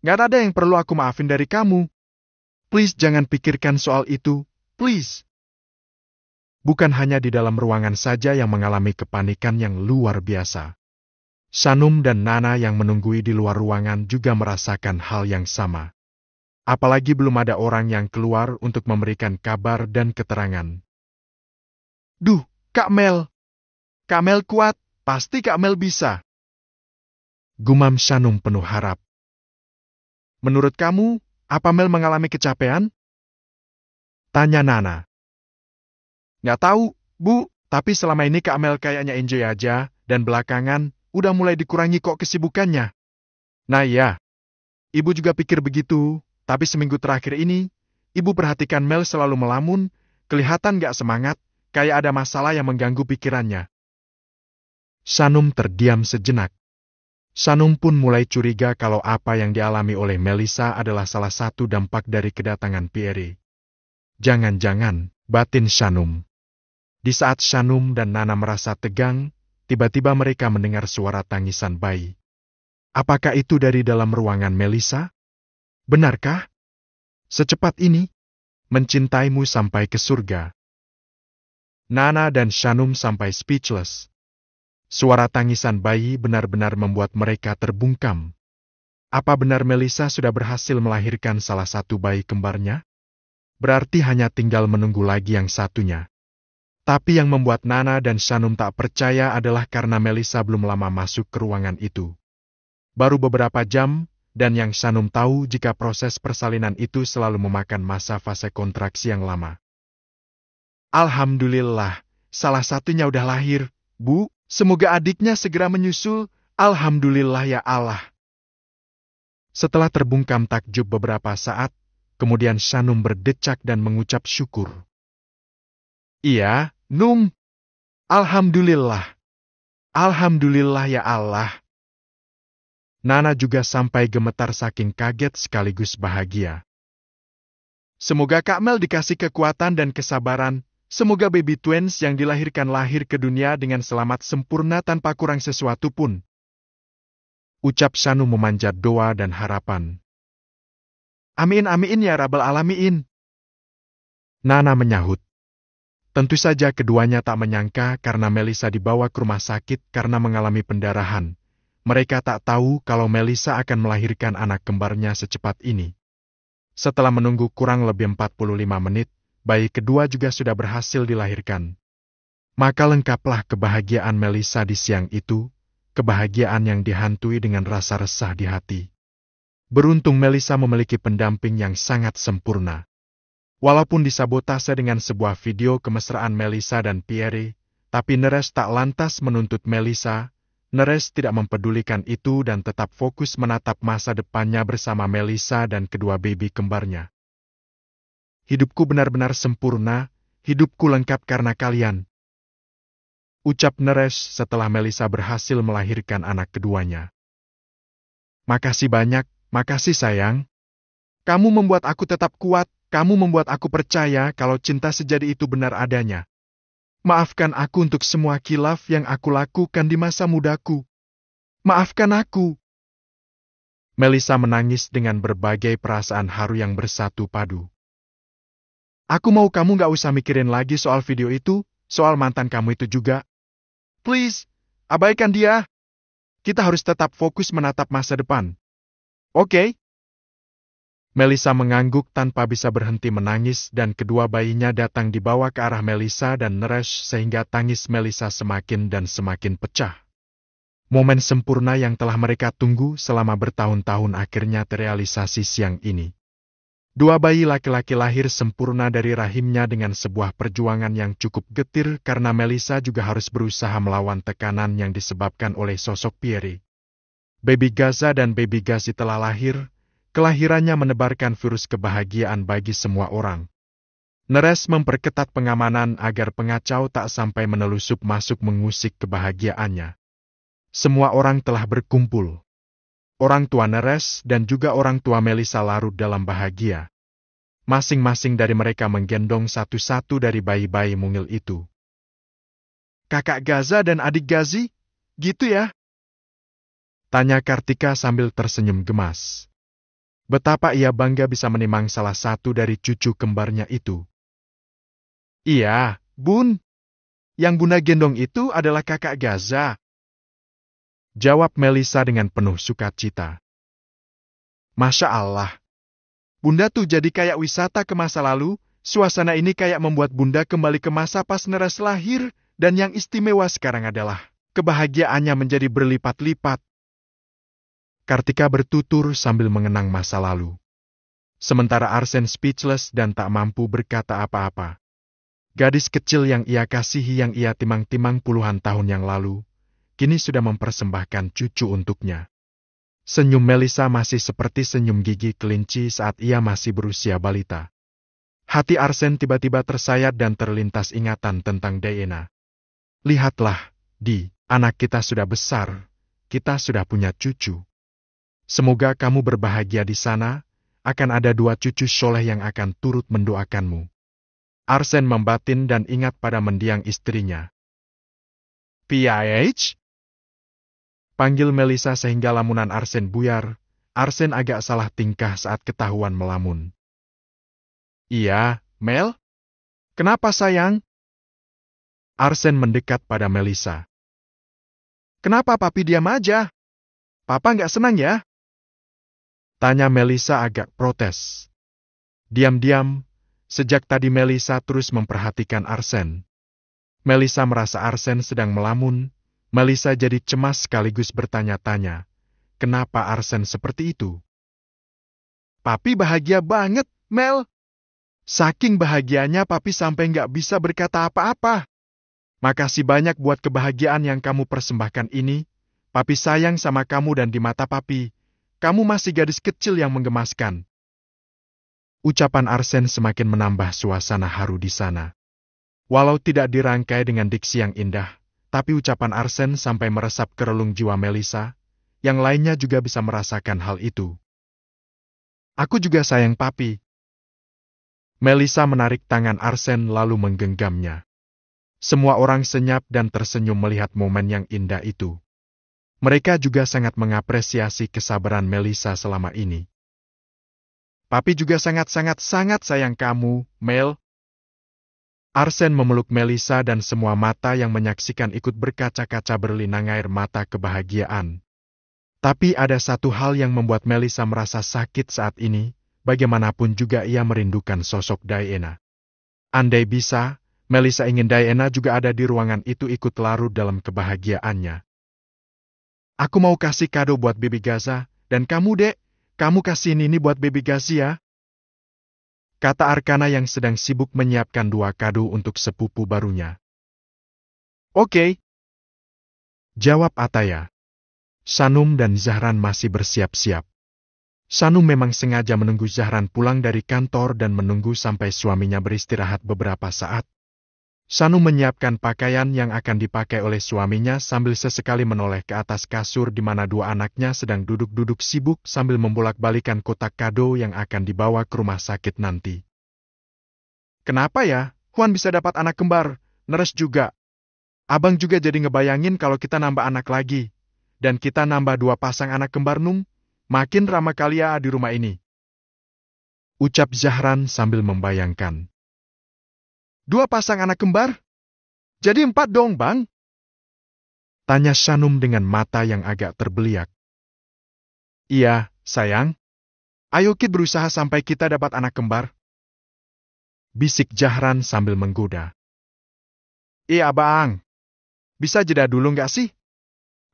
A: Gak ada yang perlu aku maafin dari kamu. Please jangan pikirkan soal itu, please. Bukan hanya di dalam ruangan saja yang mengalami kepanikan yang luar biasa. Shanum dan Nana yang menunggui di luar ruangan juga merasakan hal yang sama. Apalagi belum ada orang yang keluar untuk memberikan kabar dan keterangan. Duh, Kak Mel. Kak Mel kuat, pasti Kak Mel bisa. Gumam Shanum penuh harap. Menurut kamu, apa Mel mengalami kecapean? Tanya Nana. Nggak tahu, Bu, tapi selama ini Kak Mel kayaknya enjoy aja, dan belakangan, udah mulai dikurangi kok kesibukannya. Nah ya, Ibu juga pikir begitu, tapi seminggu terakhir ini, Ibu perhatikan Mel selalu melamun, kelihatan nggak semangat, kayak ada masalah yang mengganggu pikirannya. Shanum terdiam sejenak. Shanum pun mulai curiga kalau apa yang dialami oleh Melissa adalah salah satu dampak dari kedatangan Pierre. Jangan-jangan, batin Shanum. Di saat Shanum dan Nana merasa tegang, tiba-tiba mereka mendengar suara tangisan bayi. Apakah itu dari dalam ruangan Melissa? Benarkah? Secepat ini, mencintaimu sampai ke surga. Nana dan Shanum sampai speechless. Suara tangisan bayi benar-benar membuat mereka terbungkam. Apa benar Melissa sudah berhasil melahirkan salah satu bayi kembarnya? Berarti hanya tinggal menunggu lagi yang satunya. Tapi yang membuat Nana dan Shanum tak percaya adalah karena Melissa belum lama masuk ke ruangan itu. Baru beberapa jam, dan yang Shanum tahu jika proses persalinan itu selalu memakan masa fase kontraksi yang lama. Alhamdulillah, salah satunya udah lahir, Bu. Semoga adiknya segera menyusul, alhamdulillah ya Allah. Setelah terbungkam takjub beberapa saat, kemudian Shanum berdecak dan mengucap syukur. Iya, Num. Alhamdulillah. Alhamdulillah ya Allah. Nana juga sampai gemetar saking kaget sekaligus bahagia. Semoga Kak Mel dikasih kekuatan dan kesabaran. Semoga baby twins yang dilahirkan lahir ke dunia dengan selamat sempurna tanpa kurang sesuatu pun. Ucap Shanum memanjat doa dan harapan. Amin amin ya Rabbal Alamin. Nana menyahut. Tentu saja keduanya tak menyangka karena Melissa dibawa ke rumah sakit karena mengalami pendarahan. Mereka tak tahu kalau Melissa akan melahirkan anak kembarnya secepat ini. Setelah menunggu kurang lebih 45 menit, bayi kedua juga sudah berhasil dilahirkan. Maka lengkaplah kebahagiaan Melissa di siang itu, kebahagiaan yang dihantui dengan rasa resah di hati. Beruntung Melissa memiliki pendamping yang sangat sempurna. Walaupun disabotase dengan sebuah video kemesraan Melissa dan Pierre, tapi Neres tak lantas menuntut Melissa. Neres tidak mempedulikan itu dan tetap fokus menatap masa depannya bersama Melissa dan kedua baby kembarnya. Hidupku benar-benar sempurna, hidupku lengkap karena kalian. ucap Neres setelah Melisa berhasil melahirkan anak keduanya. Makasih banyak, makasih sayang. Kamu membuat aku tetap kuat, kamu membuat aku percaya kalau cinta sejati itu benar adanya. Maafkan aku untuk semua khilaf yang aku lakukan di masa mudaku. Maafkan aku. Melisa menangis dengan berbagai perasaan haru yang bersatu padu. Aku mau kamu gak usah mikirin lagi soal video itu, soal mantan kamu itu juga. Please, abaikan dia. Kita harus tetap fokus menatap masa depan. Oke? Melisa mengangguk tanpa bisa berhenti menangis dan kedua bayinya datang dibawa ke arah Melisa dan Neres sehingga tangis Melisa semakin dan semakin pecah. Momen sempurna yang telah mereka tunggu selama bertahun-tahun akhirnya terrealisasi siang ini. Dua bayi laki-laki lahir sempurna dari rahimnya dengan sebuah perjuangan yang cukup getir karena Melisa juga harus berusaha melawan tekanan yang disebabkan oleh sosok Pierre. Baby Gaza dan Baby Gazi telah lahir. Kelahirannya menebarkan virus kebahagiaan bagi semua orang. Neres memperketat pengamanan agar pengacau tak sampai menelusup masuk mengusik kebahagiaannya. Semua orang telah berkumpul. Orang tua Neres dan juga orang tua Melisa larut dalam bahagia. Masing-masing dari mereka menggendong satu-satu dari bayi-bayi mungil itu. Kakak Gaza dan adik Gazi? Gitu ya? Tanya Kartika sambil tersenyum gemas. Betapa ia bangga bisa menimang salah satu dari cucu kembarnya itu. Iya, Bun. Yang Bunda gendong itu adalah kakak Gaza. Jawab Melisa dengan penuh sukacita. Masya Allah. Bunda tuh jadi kayak wisata ke masa lalu, suasana ini kayak membuat Bunda kembali ke masa pas Neres lahir, dan yang istimewa sekarang adalah, kebahagiaannya menjadi berlipat-lipat. Kartika bertutur sambil mengenang masa lalu. Sementara Arsen speechless dan tak mampu berkata apa-apa. Gadis kecil yang ia kasihi yang ia timang-timang puluhan tahun yang lalu, kini sudah mempersembahkan cucu untuknya. Senyum Melisa masih seperti senyum gigi kelinci saat ia masih berusia balita. Hati Arsen tiba-tiba tersayat dan terlintas ingatan tentang Diana. Lihatlah, anak kita sudah besar, kita sudah punya cucu. Semoga kamu berbahagia di sana, akan ada 2 cucu soleh yang akan turut mendoakanmu. Arsen membatin dan ingat pada mendiang istrinya. PIH? Panggil Melisa sehingga lamunan Arsen buyar. Arsen agak salah tingkah saat ketahuan melamun. Iya, Mel? Kenapa sayang? Arsen mendekat pada Melisa. Kenapa papi diam aja? Papa nggak senang ya? Tanya Melisa agak protes. Diam-diam, sejak tadi Melisa terus memperhatikan Arsen. Melisa merasa Arsen sedang melamun. Melisa jadi cemas sekaligus bertanya-tanya, kenapa Arsen seperti itu? Papi bahagia banget, Mel. Saking bahagianya papi sampai nggak bisa berkata apa-apa. Makasih banyak buat kebahagiaan yang kamu persembahkan ini. Papi sayang sama kamu dan di mata papi, kamu masih gadis kecil yang menggemaskan. Ucapan Arsen semakin menambah suasana haru di sana. Walau tidak dirangkai dengan diksi yang indah, tapi ucapan Arsen sampai meresap ke relung jiwa Melisa, yang lainnya juga bisa merasakan hal itu. Aku juga sayang papi. Melisa menarik tangan Arsen lalu menggenggamnya. Semua orang senyap dan tersenyum melihat momen yang indah itu. Mereka juga sangat mengapresiasi kesabaran Melisa selama ini. Papi juga sangat sayang kamu, Mel. Arsen memeluk Melisa dan semua mata yang menyaksikan ikut berkaca-kaca berlinang air mata kebahagiaan. Tapi ada satu hal yang membuat Melisa merasa sakit saat ini, bagaimanapun juga ia merindukan sosok Diana. Andai bisa, Melisa ingin Diana juga ada di ruangan itu ikut larut dalam kebahagiaannya. Aku mau kasih kado buat Baby Gaza, dan kamu dek, kamu kasih ini buat Baby Gazi ya. Kata Arkana yang sedang sibuk menyiapkan 2 kado untuk sepupu barunya. Oke. Jawab Ataya. Sanum dan Zahran masih bersiap-siap. Sanum memang sengaja menunggu Zahran pulang dari kantor dan menunggu sampai suaminya beristirahat beberapa saat. Sanum menyiapkan pakaian yang akan dipakai oleh suaminya sambil sesekali menoleh ke atas kasur di mana dua anaknya sedang duduk-duduk sibuk sambil membolak-balikan kotak kado yang akan dibawa ke rumah sakit nanti. Kenapa ya, Juan bisa dapat anak kembar, Neres juga. Abang juga jadi ngebayangin kalau kita nambah anak lagi. Dan kita nambah 2 pasang anak kembar Num, makin ramah kalia di rumah ini. Ucap Zahran sambil membayangkan. 2 pasang anak kembar? Jadi 4 dong, Bang? Tanya Sanum dengan mata yang agak terbeliak. Iya, sayang. Ayo kita berusaha sampai kita dapat anak kembar. Bisik Zahran sambil menggoda. Iya, Bang. Bisa jeda dulu nggak sih?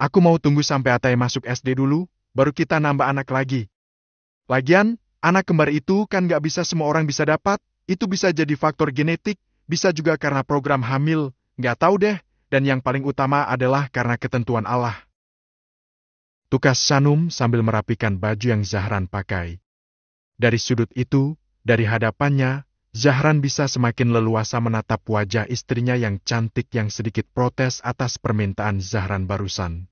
A: Aku mau tunggu sampai Atai masuk SD dulu, baru kita nambah anak lagi. Lagian, anak kembar itu kan nggak bisa semua orang bisa dapat, itu bisa jadi faktor genetik, bisa juga karena program hamil, nggak tahu deh, dan yang paling utama adalah karena ketentuan Allah. Tukas Sanum sambil merapikan baju yang Zahran pakai. Dari sudut itu, dari hadapannya, Zahran bisa semakin leluasa menatap wajah istrinya yang cantik yang sedikit protes atas permintaan Zahran barusan.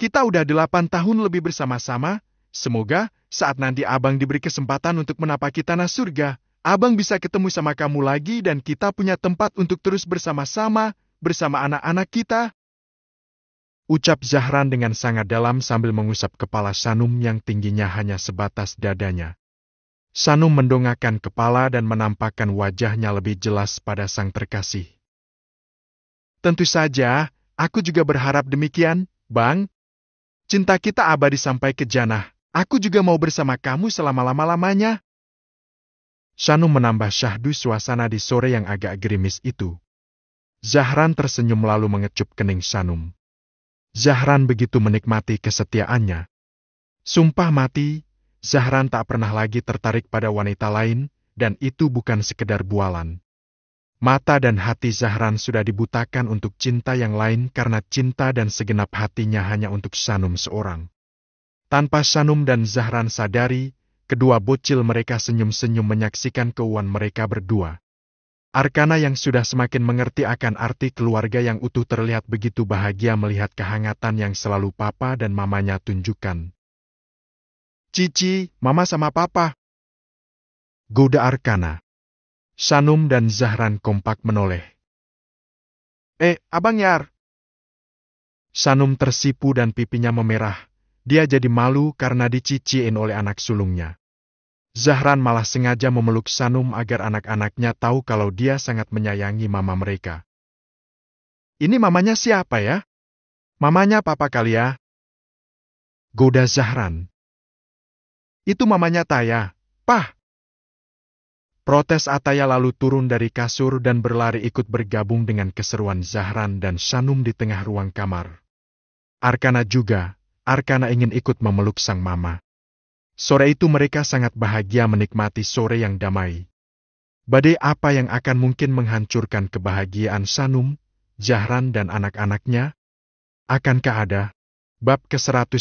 A: Kita udah 8 tahun lebih bersama-sama, semoga saat nanti abang diberi kesempatan untuk menapaki tanah surga, abang bisa ketemu sama kamu lagi dan kita punya tempat untuk terus bersama-sama, bersama anak-anak kita. Ucap Zahran dengan sangat dalam sambil mengusap kepala Sanum yang tingginya hanya sebatas dadanya. Sanum mendongakkan kepala dan menampakkan wajahnya lebih jelas pada sang terkasih. Tentu saja, aku juga berharap demikian, Bang. Cinta kita abadi sampai ke jannah. Aku juga mau bersama kamu selama-lama-lamanya. Sanum menambah syahdu suasana di sore yang agak gerimis itu. Zahran tersenyum lalu mengecup kening Sanum. Zahran begitu menikmati kesetiaannya. Sumpah mati, Zahran tak pernah lagi tertarik pada wanita lain, dan itu bukan sekedar bualan. Mata dan hati Zahran sudah dibutakan untuk cinta yang lain karena cinta dan segenap hatinya hanya untuk Sanum seorang. Tanpa Sanum dan Zahran sadari, kedua bocil mereka senyum-senyum menyaksikan keuangan mereka berdua. Arkana yang sudah semakin mengerti akan arti keluarga yang utuh terlihat begitu bahagia melihat kehangatan yang selalu papa dan mamanya tunjukkan. Cici, mama sama papa. Goda Arkana. Sanum dan Zahran kompak menoleh. Abang Yar. Sanum tersipu dan pipinya memerah. Dia jadi malu karena diciciin oleh anak sulungnya. Zahran malah sengaja memeluk Sanum agar anak-anaknya tahu kalau dia sangat menyayangi mama mereka. Ini mamanya siapa ya? Mamanya papa kali ya? Goda Zahran. Itu mamanya Taya, Pah. Protes Ataya lalu turun dari kasur dan berlari ikut bergabung dengan keseruan Zahran dan Sanum di tengah ruang kamar. Arkana juga, Arkana ingin ikut memeluk sang mama. Sore itu mereka sangat bahagia menikmati sore yang damai. Badai apa yang akan mungkin menghancurkan kebahagiaan Sanum, Zahran dan anak-anaknya? Akankah ada? Bab ke-100